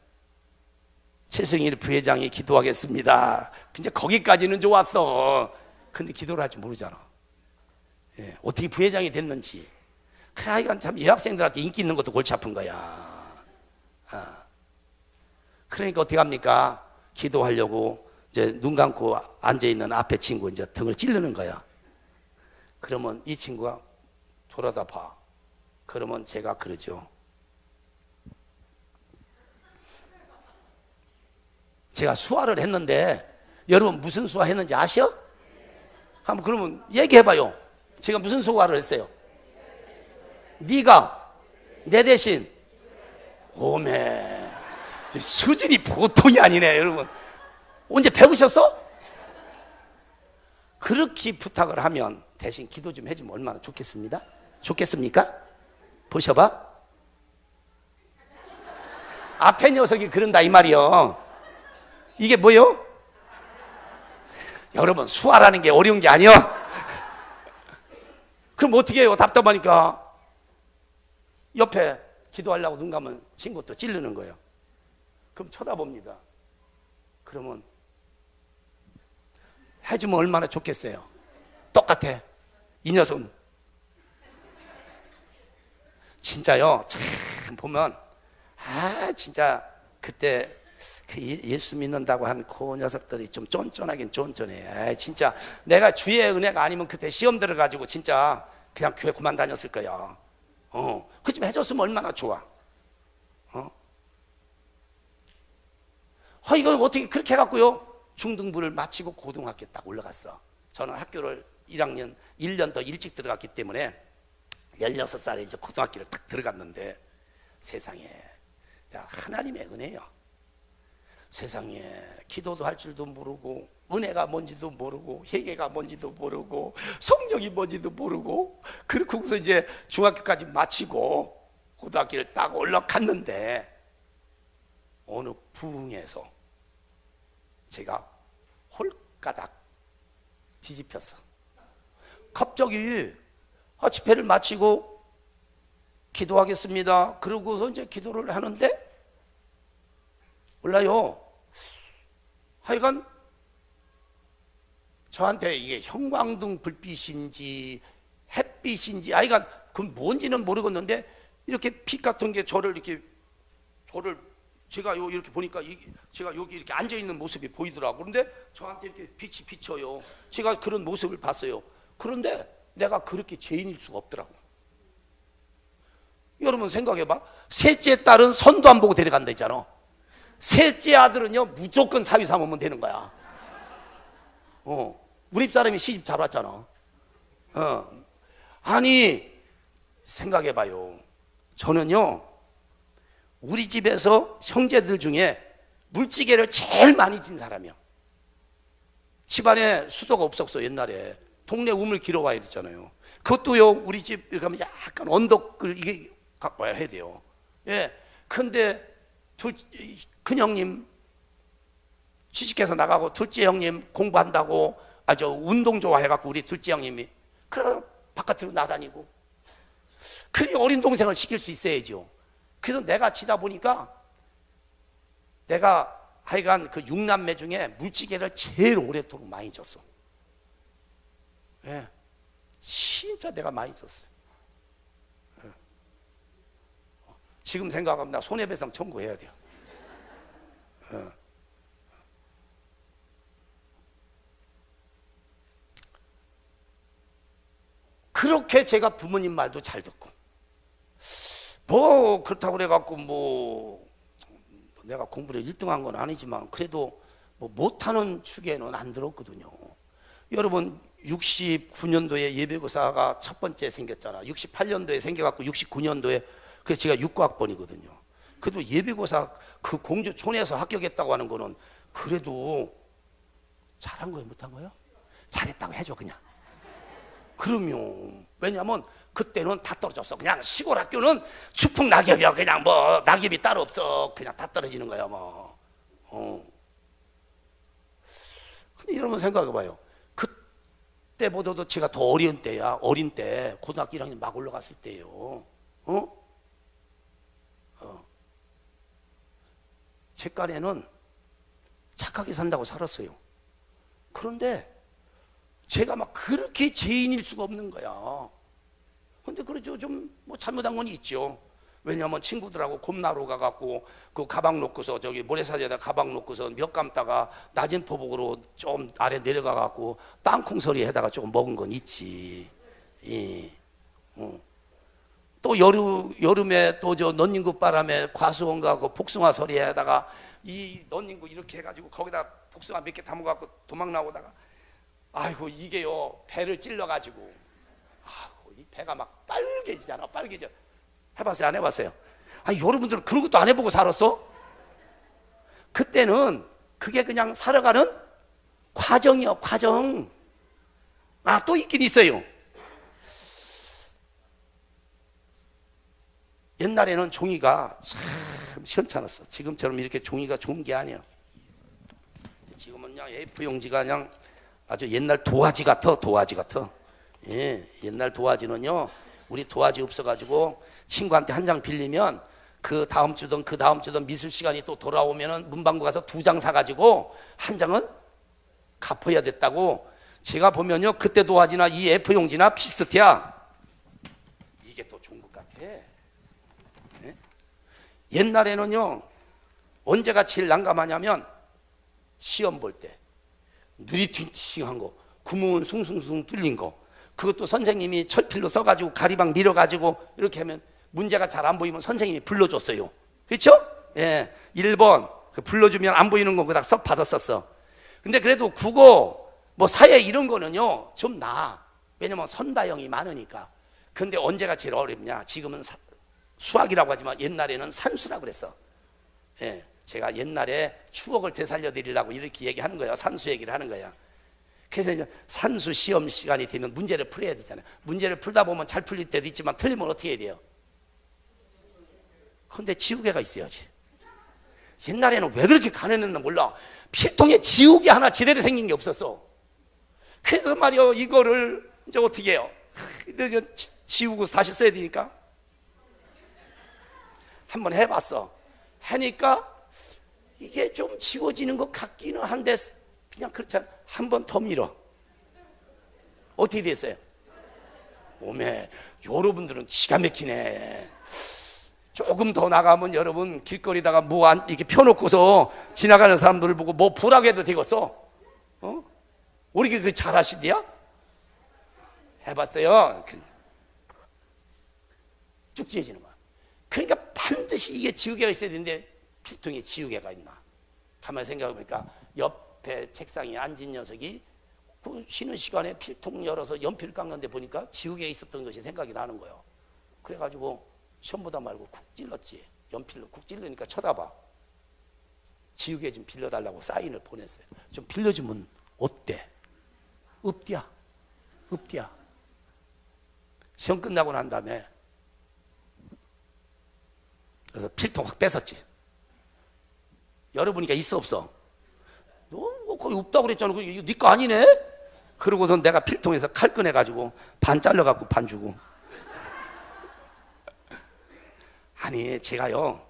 A: 최승일 부회장이 기도하겠습니다. 근데 거기까지는 좋았어. 근데 기도를 할 줄 모르잖아. 예. 어떻게 부회장이 됐는지. 하여간 참 여학생들한테 인기 있는 것도 골치 아픈 거야. 그러니까 어떻게 합니까? 기도하려고 이제 눈 감고 앉아 있는 앞에 친구 이제 등을 찌르는 거야. 그러면 이 친구가 돌아다 봐. 그러면 제가 그러죠. 제가 수화를 했는데 여러분 무슨 수화 했는지 아셔? 한번 그러면 얘기해봐요. 제가 무슨 수화를 했어요? 네가 내 대신 오메 수준이 보통이 아니네 여러분. 언제 배우셨어? 그렇게 부탁을 하면 대신 기도 좀 해주면 얼마나 좋겠습니다. 좋겠습니까? 보셔봐. 앞에 녀석이 그런다 이 말이요. 이게 뭐요? 여러분 수화라는 게 어려운 게 아니요. 그럼 어떻게 해요? 답답하니까 옆에 기도하려고 눈 감은 친구 또 찌르는 거예요. 그럼 쳐다봅니다. 그러면 해주면 얼마나 좋겠어요. 똑같아. 이 녀석은 진짜요. 참 보면 진짜 그때 그 예수 믿는다고 한 그 녀석들이 좀 쫀쫀하긴 쫀쫀해. 진짜 내가 주의 은혜가 아니면 그때 시험 들어가지고 진짜 그냥 교회 그만 다녔을 거야. 그 좀 해줬으면 얼마나 좋아. 이거 어떻게 그렇게 해갖고요. 중등부를 마치고 고등학교 딱 올라갔어. 저는 학교를 1년 더 일찍 들어갔기 때문에 16살에 이제 고등학교를 딱 들어갔는데 세상에 하나님의 은혜요. 세상에 기도도 할 줄도 모르고 은혜가 뭔지도 모르고 회개가 뭔지도 모르고 성령이 뭔지도 모르고 그렇고서 이제 중학교까지 마치고 고등학교를 딱 올라갔는데 어느 부흥에서 제가 홀가닥 뒤집혔어. 갑자기 집회를 마치고 기도하겠습니다. 그러고서 이제 기도를 하는데 몰라요. 하여간 저한테 이게 형광등 불빛인지 햇빛인지 하여간 그건 뭔지는 모르겠는데 이렇게 빛 같은 게 저를 제가 이렇게 보니까 제가 여기 이렇게 앉아 있는 모습이 보이더라고. 그런데 저한테 이렇게 빛이 비쳐요. 제가 그런 모습을 봤어요. 그런데 내가 그렇게 죄인일 수가 없더라고. 여러분 생각해봐. 셋째 딸은 선도 안 보고 데려간다 했잖아. 셋째 아들은요 무조건 사위 삼으면 되는 거야. 우리 집사람이 시집 잘 왔잖아. 아니 생각해봐요. 저는요 우리 집에서 형제들 중에 물찌개를 제일 많이 진 사람이야. 집안에 수도가 없었어. 옛날에 동네 우물 길어와야 됐잖아요. 그것도요 우리 집 가면 약간 언덕을 이게 갖고 와야 해야 돼요. 예. 근데 큰 형님 취직해서 나가고 둘째 형님 공부한다고 아주 운동 좋아해갖고 우리 둘째 형님이 그래 바깥으로 나다니고 그리 어린 동생을 시킬 수 있어야죠. 그래서 내가 치다 보니까 내가 하여간 그 6남매 중에 물찌개를 제일 오랫도록 많이 졌어. 예. 진짜 내가 많이 졌어요. 예. 지금 생각하면 나 손해배상 청구해야 돼요. 예. 그렇게 제가 부모님 말도 잘 듣고 뭐 그렇다고 그래갖고 뭐 내가 공부를 1등한 건 아니지만 그래도 뭐 못하는 축에는 안 들었거든요. 여러분 69년도에 예비고사가 첫 번째 생겼잖아. 68년도에 생겨갖고 69년도에 그래서 제가 6과학번이거든요. 그래도 예비고사 그 공주촌에서 합격했다고 하는 거는 그래도 잘한 거예요, 못한 거예요? 잘했다고 해줘 그냥. 그러면 왜냐면 그때는 다 떨어졌어. 그냥 시골 학교는 추풍 낙엽이야. 그냥 뭐 낙엽이 따로 없어. 그냥 다 떨어지는 거야 뭐. 근데 여러분 생각해봐요. 그때보다도 제가 더 어린 때야. 어린 때 고등학교 1학년 막 올라갔을 때예요. 제 깐에는 착하게 산다고 살았어요. 그런데 제가 막 그렇게 죄인일 수가 없는 거야. 근데 그렇죠. 좀 뭐 잘못한 건 있죠. 왜냐하면 친구들하고 곰나루 가갖고 그 가방 놓고서 저기 모래사지에다 가방 놓고서 몇 감다가 낮은 포복으로 좀 아래 내려가갖고 땅콩 소리에다가 조금 먹은 건 있지. 또 여름에 또 저 넌닝구 바람에 과수원 가고 복숭아 소리에다가 이 넌닝구 이렇게 해가지고 거기다 복숭아 몇 개 담아갖고 도망 나오다가 아이고 이게요 배를 찔러가지고 아이고 이 배가 막 빨개지잖아. 빨개져. 해봤어요? 안 해봤어요? 아니 여러분들은 그런 것도 안 해보고 살았어? 그때는 그게 그냥 살아가는 과정이요. 과정. 또 있긴 있어요. 옛날에는 종이가 참 시원찮았어. 지금처럼 이렇게 종이가 좋은 게 아니야. 지금은 그냥 A4 용지가 그냥 아주 옛날 도화지 같아. 도화지 같아. 예, 옛날 도화지는요 우리 도화지 없어가지고 친구한테 한 장 빌리면 그 다음 주든 미술 시간이 또 돌아오면은 문방구 가서 2장 사가지고 한 장은 갚아야 됐다고. 제가 보면요 그때 도화지나 이 A4 용지나 비슷해야 이게 또 좋은 것 같아. 네? 옛날에는요 언제가 제일 난감하냐면 시험 볼 때 느리팅팅한 거, 구멍은 숭숭숭 뚫린 거, 그것도 선생님이 철필로 써가지고 가리방 밀어가지고 이렇게 하면 문제가 잘 안 보이면 선생님이 불러줬어요. 그렇죠? 예, 1번 불러주면 안 보이는 거 그다 써 받았었어. 근데 그래도 국어, 뭐 사회 이런 거는요 좀 나아. 왜냐면 선다형이 많으니까. 근데 언제가 제일 어렵냐? 지금은 수학이라고 하지만 옛날에는 산수라고 그랬어. 예, 제가 옛날에 추억을 되살려 드리려고 이렇게 얘기하는 거야. 산수 얘기를 하는 거야. 그래서 이제 산수 시험 시간이 되면 문제를 풀어야 되잖아요. 문제를 풀다 보면 잘 풀릴 때도 있지만 틀리면 어떻게 해야 돼요? 근데 지우개가 있어야지. 옛날에는 왜 그렇게 가난했나 몰라. 필통에 지우개 하나 제대로 생긴 게 없었어. 그래서 말이요 이거를 이제 어떻게 해요? 지우고 다시 써야 되니까 한번 해봤어. 하니까 이게 좀 지워지는 것 같기는 한데 그냥 그렇잖아. 한 번 더 밀어. 어떻게 됐어요? 오메, 여러분들은 기가 막히네. 조금 더 나가면 여러분 길거리다가 뭐 이렇게 펴놓고서 지나가는 사람들을 보고 뭐 보라고 해도 되겠어? 우리 그 잘하시디야? 해봤어요. 쭉 지어지는 거야. 그러니까 반드시 이게 지우개가 있어야 되는데 필통에 지우개가 있나? 가만히 생각해보니까 옆에 책상에 앉은 녀석이 그 쉬는 시간에 필통 열어서 연필 깎는데 보니까 지우개가 있었던 것이 생각이 나는 거예요. 그래가지고 시험보다 말고 쿡 찔렀지. 연필로 쿡 찔르니까 쳐다봐. 지우개 좀 빌려달라고 사인을 보냈어요. 좀 빌려주면 어때? 없디야. 없디야. 시험 끝나고 난 다음에 그래서 필통 확 뺏었지. 열어보니까 있어 없어? 너 거기 없다고 그랬잖아. 이거 네 거 아니네? 그러고선 내가 필통에서 칼 꺼내가지고 반 잘라갖고 반 주고. 아니 제가요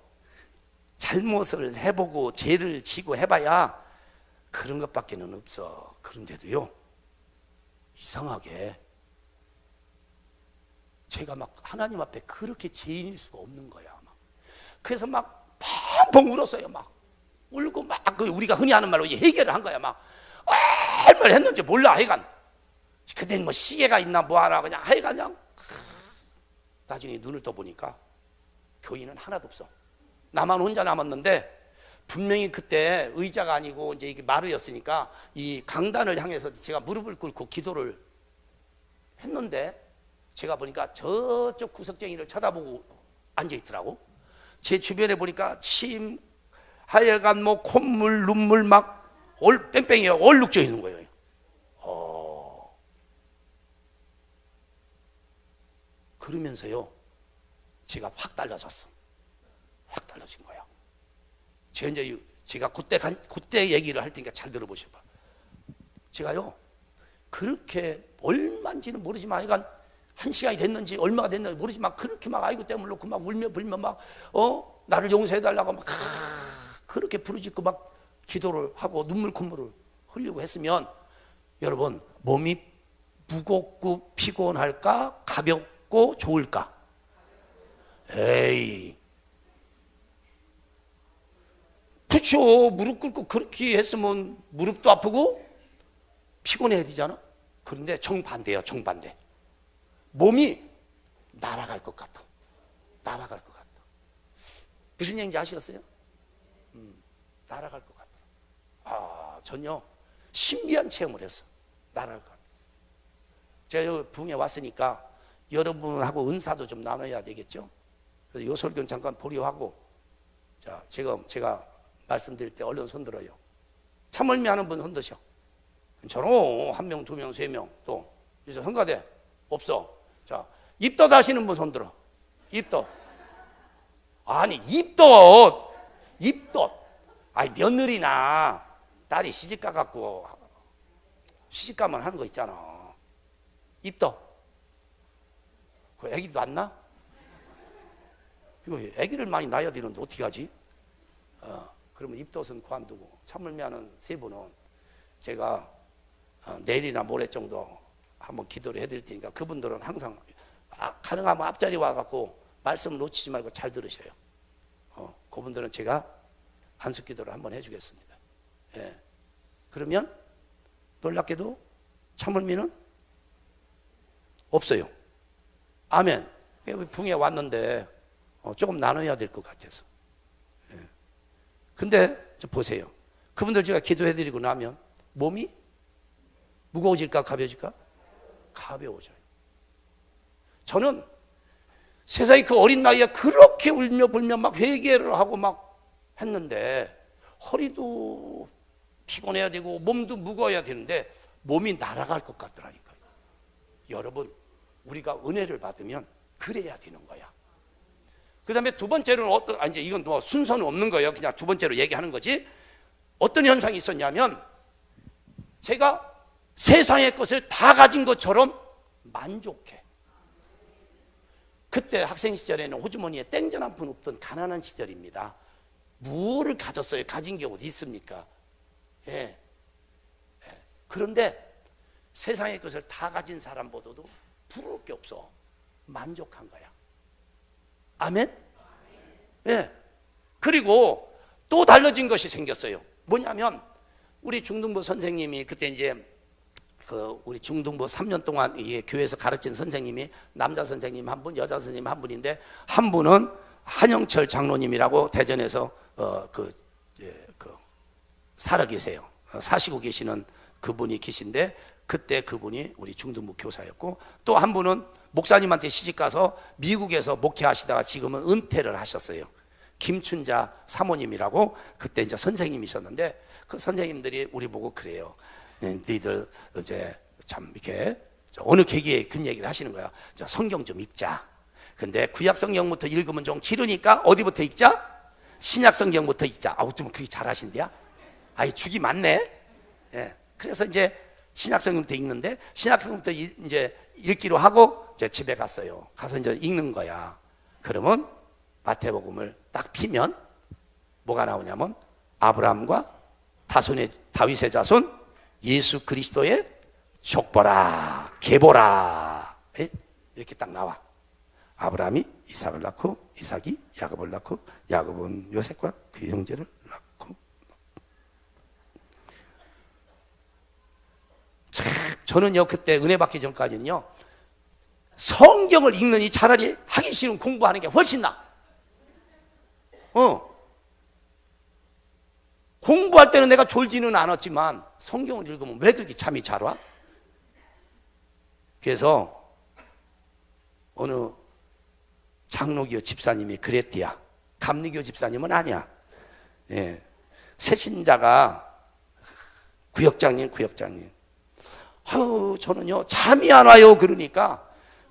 A: 잘못을 해보고 죄를 지고 해봐야 그런 것밖에는 없어. 그런데도요 이상하게 제가 막 하나님 앞에 그렇게 죄인일 수가 없는 거야. 막. 그래서 막 펑펑 울었어요. 막 울고 막 우리가 흔히 하는 말로 해결을 한 거야. 막 얼마나 했는지 몰라. 하여간 그땐 뭐 시계가 있나 뭐 하나 그냥 하여간 그냥 나중에 눈을 떠보니까 교인은 하나도 없어. 나만 혼자 남았는데 분명히 그때 의자가 아니고 이제 이게 마루였으니까 이 강단을 향해서 제가 무릎을 꿇고 기도를 했는데 제가 보니까 저쪽 구석쟁이를 쳐다보고 앉아 있더라고. 제 주변에 보니까 침, 하여간 뭐 콧물, 눈물 막 뺑뺑이 얼룩져 있는 거예요. 그러면서요, 제가 확 달라졌어. 확 달라진 거야. 제가 그때 얘기를 할 테니까 잘 들어보셔봐. 제가요, 그렇게 얼마인지는 모르지만, 하여간 1시간이 됐는지 얼마가 됐는지 모르지만, 그렇게 막 아이고 떼물 놓고 막 울며 불며 막, 나를 용서해달라고 막, 그렇게 부르짖고 막 기도를 하고 눈물 콧물을 흘리고 했으면, 여러분, 몸이 무겁고 피곤할까? 가볍고 좋을까? 에이. 그렇죠. 무릎 꿇고 그렇게 했으면 무릎도 아프고 피곤해야 되잖아. 그런데 정반대예요. 정반대. 몸이 날아갈 것 같아. 날아갈 것 같아. 무슨 얘기인지 아시겠어요? 날아갈 것 같아. 전혀 신비한 체험을 했어. 날아갈 것 같아. 제가 여기 부흥에 왔으니까 여러분하고 은사도 좀 나눠야 되겠죠? 그래서 요 설교는 잠깐 보류하고, 자, 지금 제가 말씀드릴 때 얼른 손들어요. 참을미 하는 분 손드셔. 저런 1명, 2명, 3명 또 그래서 흥가대 없어. 자, 입덧 하시는 분 손들어. 입덧. 아니 입덧. 아니 며느리나 딸이 시집가 갖고 시집가면 하는 거 있잖아. 입덧. 그 애기도 안 나? 이거 애기를 많이 낳아야 되는데 어떻게 하지? 그러면 입덧은 관두고 참을미 하는 3분은 제가 내일이나 모레 정도 한번 기도를 해드릴 테니까 그분들은 항상 가능하면 앞자리 와갖고 말씀 놓치지 말고 잘 들으셔요. 그분들은 제가 안수기도를 한번 해주겠습니다. 예. 그러면 놀랍게도 참을미는 없어요. 아멘. 붕에 왔는데 조금 나눠야 될 것 같아서. 근데 보세요. 그분들 제가 기도해드리고 나면 몸이 무거워질까 가벼워질까? 가벼워져요. 저는 세상에 그 어린 나이에 그렇게 울며 불며 막 회개를 하고 막 했는데 허리도 피곤해야 되고 몸도 무거워야 되는데 몸이 날아갈 것 같더라니까요. 여러분, 우리가 은혜를 받으면 그래야 되는 거야. 그 다음에 두 번째로는 이제 이건 뭐 순서는 없는 거예요. 그냥 두 번째로 얘기하는 거지. 어떤 현상이 있었냐면 제가 세상의 것을 다 가진 것처럼 만족해. 그때 학생 시절에는 호주머니에 땡전 한 푼 없던 가난한 시절입니다. 뭐를 가졌어요? 가진 게 어디 있습니까? 예. 그런데 세상의 것을 다 가진 사람보다도 부러울 게 없어. 만족한 거야. 아멘? 예. 그리고 또 달라진 것이 생겼어요. 뭐냐면 우리 중등부 선생님이 그때 이제 우리 중등부 3년 동안 이 교회에서 가르친 선생님이 남자 선생님 한 분, 여자 선생님 한 분인데 한 분은 한영철 장로님이라고 대전에서 살아 계세요. 사시고 계시는 그분이 계신데 그때 그분이 우리 중등부 교사였고 또 한 분은 목사님한테 시집가서 미국에서 목회하시다가 지금은 은퇴를 하셨어요. 김춘자 사모님이라고 그때 이제 선생님이셨는데 그 선생님들이 우리 보고 그래요. 너희들 이제 참 이렇게 어느 계기에 그런 얘기를 하시는 거야. 성경 좀 읽자. 근데 구약 성경부터 읽으면 좀 길으니까 어디부터 읽자? 신약 성경부터 읽자. 좀 그게 잘하신대야. 죽이 많네. 예. 그래서 이제 신약 성경부터 읽는데 신약 성경부터 이제 읽기로 하고 이제 집에 갔어요. 가서 이제 읽는 거야. 그러면 마태복음을 딱 피면 뭐가 나오냐면 아브라함과 다윗의 자손 예수 그리스도의 족보라 계보라 이렇게 딱 나와. 아브라함이 이삭을 낳고 이삭이 야곱을 낳고 야곱은 요셉과 그 형제를 낳고. 저는요 그때 은혜 받기 전까지는요 성경을 읽느니 차라리 하기 싫은 공부하는 게 훨씬 나아. 공부할 때는 내가 졸지는 않았지만 성경을 읽으면 왜 그렇게 잠이 잘 와? 그래서 어느 장로교 집사님이 그랬디야. 감리교 집사님은 아니야. 예. 새신자가 구역장님 아유 저는요 잠이 안 와요. 그러니까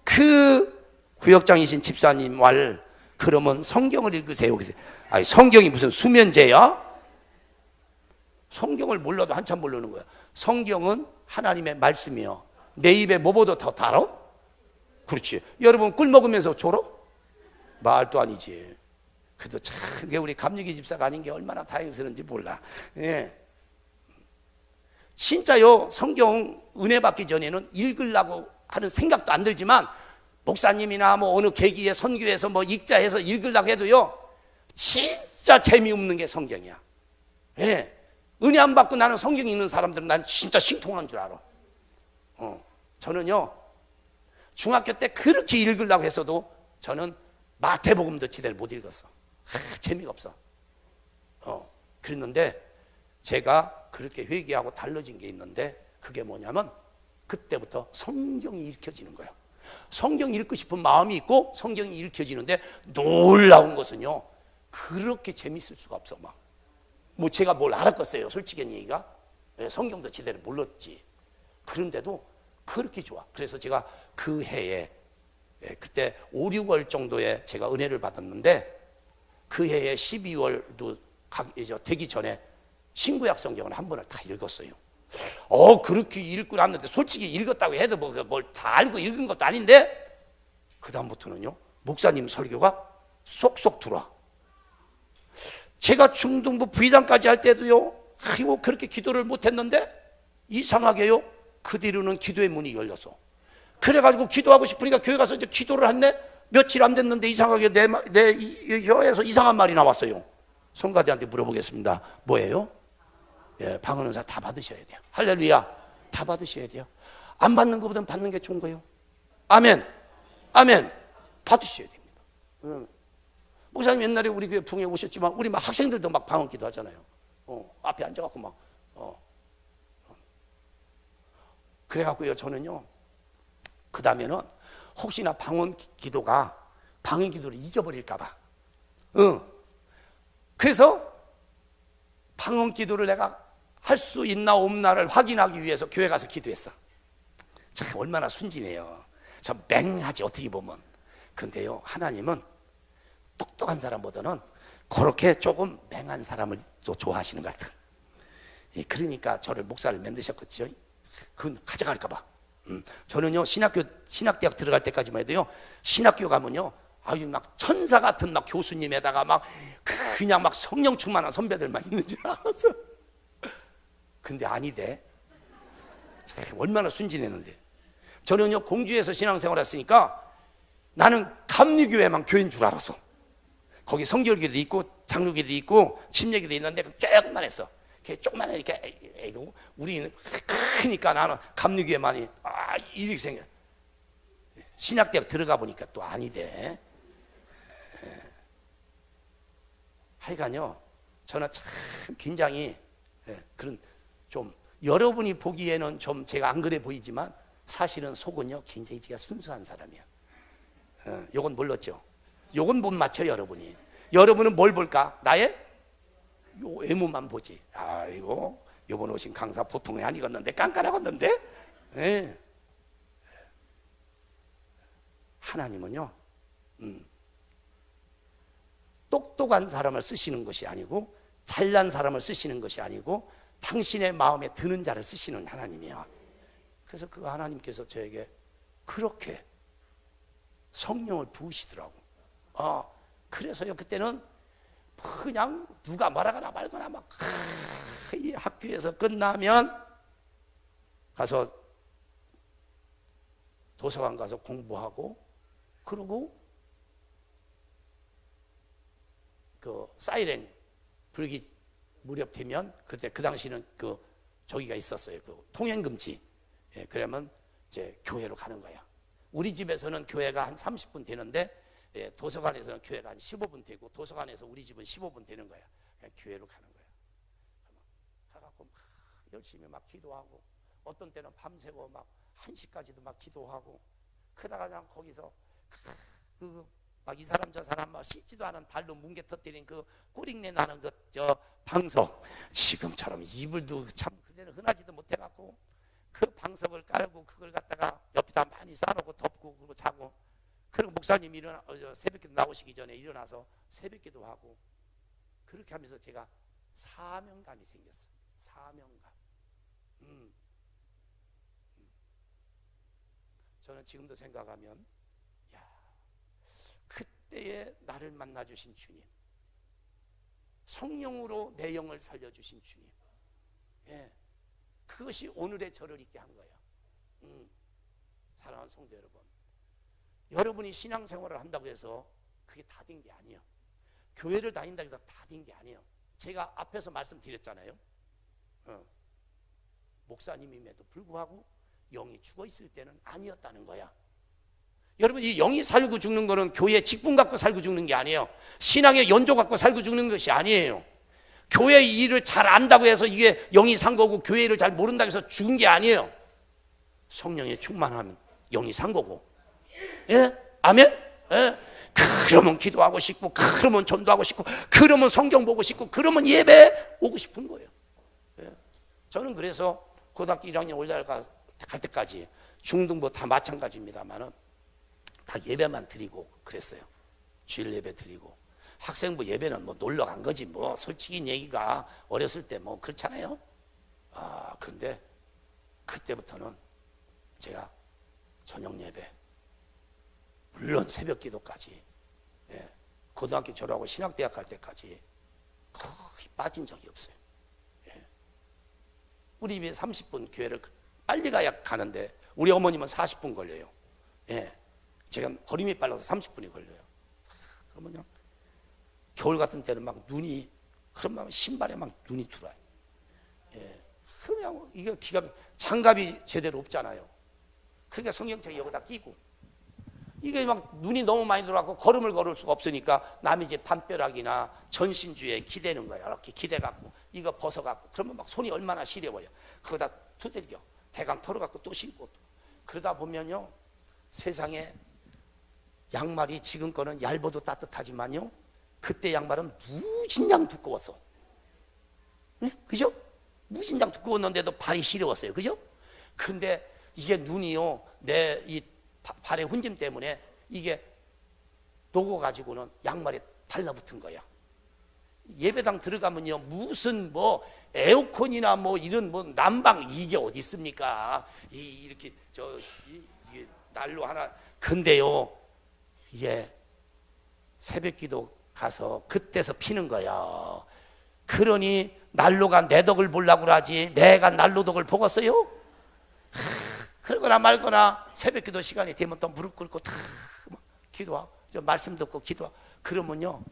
A: 그 구역장이신 집사님 말 그러면 성경을 읽으세요. 아니 성경이 무슨 수면제야? 성경을 몰라도 한참 모르는 거야. 성경은 하나님의 말씀이요. 내 입에 뭐보다 더 달아? 그렇지. 여러분 꿀 먹으면서 졸어? 말도 아니지. 그래도 참 그게 우리 감리교 집사가 아닌 게 얼마나 다행스러운지 몰라. 예. 진짜요 성경 은혜 받기 전에는 읽으려고 하는 생각도 안 들지만 목사님이나 뭐 어느 계기에 선교해서 뭐 읽자해서 읽으려고 해도요 진짜 재미없는 게 성경이야. 예. 은혜 안 받고 나는 성경 읽는 사람들은 난 진짜 신통한 줄 알아. 저는요 중학교 때 그렇게 읽으려고 했어도 저는 마태복음도 제대로 못 읽었어. 재미가 없어. 그랬는데 제가 그렇게 회개하고 달라진 게 있는데 그게 뭐냐면 그때부터 성경이 읽혀지는 거예요. 성경 읽고 싶은 마음이 있고 성경이 읽혀지는데 놀라운 것은요 그렇게 재밌을 수가 없어. 막 뭐 제가 뭘 알았겠어요 솔직히 얘기가. 성경도 제대로 몰랐지. 그런데도 그렇게 좋아. 그래서 제가 그 해에 그때 5, 6월 정도에 제가 은혜를 받았는데 그 해에 12월도 되기 전에 신구약 성경을 한 번을 다 읽었어요. 그렇게 읽고 났는데 솔직히 읽었다고 해도 뭘 다 알고 읽은 것도 아닌데 그 다음부터는요 목사님 설교가 쏙쏙 들어와. 제가 중등부 부의장까지 할 때도요 아이고 그렇게 기도를 못했는데 이상하게요 그 뒤로는 기도의 문이 열렸어. 그래가지고 기도하고 싶으니까 교회 가서 이제 기도를 했네. 며칠 안 됐는데 이상하게 내 혀에서 이상한 말이 나왔어요. 성가대한테 물어보겠습니다. 뭐예요? 예, 방언 은사 다 받으셔야 돼요. 할렐루야. 다 받으셔야 돼요. 안 받는 것보다는 받는 게 좋은 거예요. 아멘. 아멘. 받으셔야 됩니다. 목사님 옛날에 우리 교회 풍에 오셨지만 우리 막 학생들도 막 방언 기도 하잖아요. 앞에 앉아갖고 막 그래갖고요 저는요 그 다음에는 혹시나 방언 기도가 방언 기도를 잊어버릴까봐 그래서 방언 기도를 내가 할 수 있나 없나를 확인하기 위해서 교회 가서 기도했어. 참 얼마나 순진해요. 참 맹하지 어떻게 보면. 근데요 하나님은 똑똑한 사람보다는 그렇게 조금 맹한 사람을 또 좋아하시는 것 같아. 그러니까 저를 목사를 만드셨겠죠. 그건 가져갈까 봐. 저는요 신학대학 들어갈 때까지만 해도요 신학교 가면요 아유 막 천사 같은 막 교수님에다가 막 그냥 막 성령 충만한 선배들만 있는 줄 알았어. 근데 아니대. 참 얼마나 순진했는데. 저는요 공주에서 신앙생활 했으니까 나는 감리교회만 교회인 줄 알았어. 거기 성결기도 있고 장로기도 있고 침례기도 있는데 조금만 했어. 조금만 하니까 우리는 크니까 나는 감리교회만이 이렇게 생겨. 신학대학 들어가 보니까 또 아니대. 하여간요 저는 참 긴장이 그런 좀 여러분이 보기에는 좀 제가 안 그래 보이지만 사실은 속은요 굉장히 제가 순수한 사람이야. 요건 몰랐죠. 요건 못 맞춰 여러분이. 여러분은 뭘 볼까? 나의 요 외모만 보지. 아이고 요번 오신 강사 보통이 아니겠는데 깐깐하겠는데. 예. 하나님은요 똑똑한 사람을 쓰시는 것이 아니고 잘난 사람을 쓰시는 것이 아니고 당신의 마음에 드는 자를 쓰시는 하나님이야. 그래서 그 하나님께서 저에게 그렇게 성령을 부으시더라고. 그래서요 그때는 그냥 누가 뭐라거나 말거나 막 이 학교에서 끝나면 가서 도서관 가서 공부하고 그러고 그 사이렌 불기 무렵 되면 그때 그 당시는 그 저기가 있었어요. 그 통행 금지. 예, 그러면 이제 교회로 가는 거야. 우리 집에서는 교회가 한 30분 되는데 도서관에서는 교회가 한 15분 되고 도서관에서 우리 집은 15분 되는 거야. 그냥 교회로 가는 거야. 열심히 막 기도하고, 어떤 때는 밤새고 막 1시까지도 막 기도하고, 그러다가 그냥 거기서 막 이 사람 저 사람 막 씻지도 않은 발로 뭉개 터뜨린 그 꼬링내 나는 그 저 방석, 지금처럼 이불도 참 그때는 흔하지도 못해갖고 그 방석을 깔고 그걸 갖다가 옆에다 많이 싸놓고 덮고 그러고 자고, 그리고 목사님이 새벽기도 나오시기 전에 일어나서 새벽기도 하고, 그렇게 하면서 제가 사명감이 생겼어요. 사명감. 저는 지금도 생각하면, 야, 그때에 나를 만나주신 주님, 성령으로 내 영을 살려주신 주님, 예, 그것이 오늘의 저를 있게 한 거예요. 사랑하는 성도 여러분, 여러분이 신앙생활을 한다고 해서 그게 다 된 게 아니에요. 교회를 다닌다고 해서 다 된 게 아니에요. 제가 앞에서 말씀드렸잖아요. 목사님임에도 불구하고 영이 죽어 있을 때는 아니었다는 거야. 여러분, 이 영이 살고 죽는 거는 교회 직분 갖고 살고 죽는 게 아니에요. 신앙의 연조 갖고 살고 죽는 것이 아니에요. 교회 일을 잘 안다고 해서 이게 영이 산 거고, 교회를 잘 모른다고 해서 죽은 게 아니에요. 성령에 충만하면 영이 산 거고. 예? 아멘? 예? 그러면 기도하고 싶고, 그러면 전도하고 싶고, 그러면 성경 보고 싶고, 그러면 예배 오고 싶은 거예요. 예? 저는 그래서 고등학교 1학년 올라갈 때까지 중등부 다 마찬가지입니다만은 다 예배만 드리고 그랬어요. 주일 예배 드리고, 학생부 예배는 뭐 놀러 간 거지 뭐, 솔직히 얘기가 어렸을 때 뭐 그렇잖아요. 그런데 그때부터는 제가 저녁 예배, 물론 새벽 기도까지, 예, 고등학교 졸업하고 신학대학 갈 때까지 거의 빠진 적이 없어요. 예. 우리 집에 30분 교회를 빨리 가야 가는데 우리 어머님은 40분 걸려요. 예. 제가 걸음이 빨라서 30분이 걸려요. 그러면 그냥 겨울 같은 때는 막 눈이, 그러면 신발에 막 눈이 들어와요. 예. 그냥 이게 장갑이 제대로 없잖아요. 그러니까 성경책 여기다 끼고, 이게 막 눈이 너무 많이 들어가고 걸음을 걸을 수가 없으니까 남의 집 담벼락이나 전신주에 기대는 거야. 이렇게 기대갖고 이거 벗어갖고, 그러면 막 손이 얼마나 시려워요. 그거다 두들겨 대강 털어갖고 또 신고. 그러다 보면요, 세상에 양말이 지금 거는 얇아도 따뜻하지만요, 그때 양말은 무진장 두꺼웠어. 네? 그죠? 무진장 두꺼웠는데도 발이 시려웠어요. 그죠? 근데 이게 눈이요, 내 이 발의 훈짐 때문에 이게 녹아가지고는 양말에 달라붙은 거야. 예배당 들어가면요, 무슨 뭐 에어컨이나 뭐 이런 뭐 난방 이게 어디 있습니까? 이렇게 이게 난로 하나. 근데요, 이게 새벽기도 가서 그때서 피는 거야. 그러니 난로가 내 덕을 보려고 그러지 내가 난로 덕을 보겠어요? 그러거나 말거나 새벽기도 시간이 되면 또 무릎 꿇고 다 기도하고, 말씀 듣고 기도하고, 그러면요,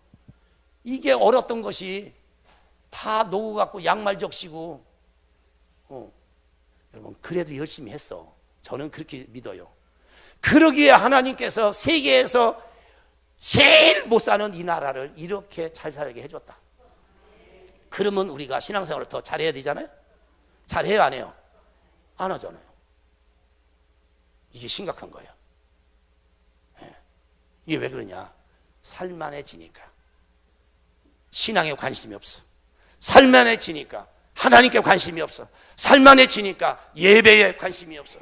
A: 이게 얼었던 것이 다 녹아갖고 양말 적시고, 여러분, 그래도 열심히 했어. 저는 그렇게 믿어요. 그러기에 하나님께서 세계에서 제일 못 사는 이 나라를 이렇게 잘 살게 해줬다. 그러면 우리가 신앙생활을 더 잘해야 되잖아요. 잘해요, 안 해요? 안 하잖아요. 이게 심각한 거예요. 예. 이게 왜 그러냐? 살만해지니까. 신앙에 관심이 없어. 살만해지니까 하나님께 관심이 없어. 살만해지니까 예배에 관심이 없어.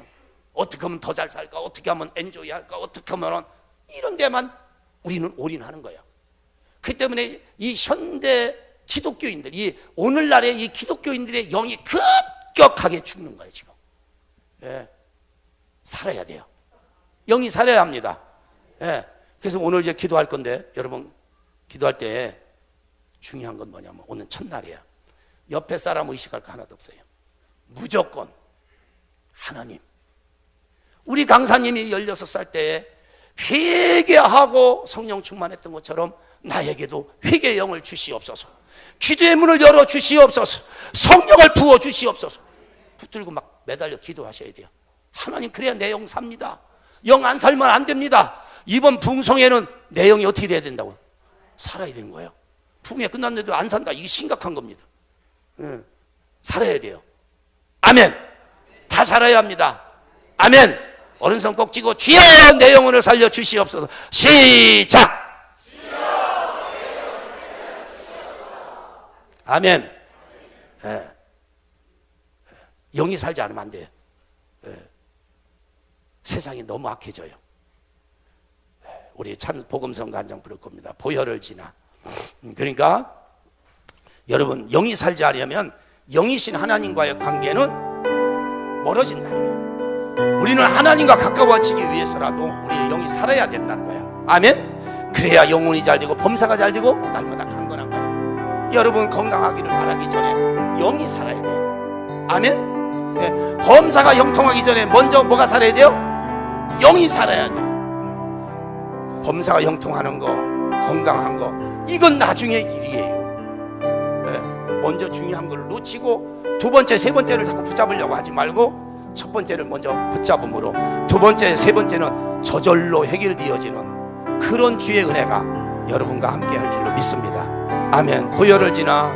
A: 어떻게 하면 더 잘 살까? 어떻게 하면 엔조이 할까? 어떻게 하면, 이런 데만 우리는 올인하는 거야. 그 때문에 이 현대 기독교인들, 이 오늘날의 이 기독교인들의 영이 급격하게 죽는 거예요, 지금. 예. 살아야 돼요. 영이 살아야 합니다. 예. 그래서 오늘 이제 기도할 건데, 여러분 기도할 때 중요한 건 뭐냐면, 오늘 첫날이에요. 옆에 사람 의식할 거 하나도 없어요. 무조건 하나님. 우리 강사님이 16살 때에 회개하고 성령 충만했던 것처럼 나에게도 회개의 영을 주시옵소서. 기도의 문을 열어 주시옵소서. 성령을 부어 주시옵소서. 붙들고 막 매달려 기도하셔야 돼요. 하나님, 그래야 내 영 삽니다. 영 안 살면 안 됩니다. 이번 붕성에는 내 영이 어떻게 돼야 된다고요? 살아야 되는 거예요. 붕에 끝났는데도 안 산다. 이게 심각한 겁니다. 살아야 돼요. 아멘. 다 살아야 합니다. 아멘. 오른손 꼭 쥐고 주여 내 영혼을 살려 주시옵소서. 시작. 아멘. 예. 영이 살지 않으면 안 돼요. 예. 세상이 너무 악해져요. 예. 우리 찬 복음성 간장 부를 겁니다. 보혈을 지나. 그러니까 여러분 영이 살지 않으면 영이신 하나님과의 관계는 멀어진다. 우리는 하나님과 가까워지기 위해서라도 우리의 영이 살아야 된다는 거예요. 아멘. 그래야 영혼이 잘 되고 범사가 잘 되고 날마다 강건한 거예요. 여러분 건강하기를 바라기 전에 영이 살아야 돼요. 아멘. 네. 범사가 형통하기 전에 먼저 뭐가 살아야 돼요? 영이 살아야 돼요. 범사가 형통하는 거, 건강한 거, 이건 나중에 일이에요. 네. 먼저 중요한 걸 놓치고 두 번째, 세 번째를 자꾸 붙잡으려고 하지 말고 첫 번째를 먼저 붙잡음으로 두 번째, 세 번째는 저절로 해결되어지는 그런 주의 은혜가 여러분과 함께 할 줄로 믿습니다. 아멘. 보혈을 지나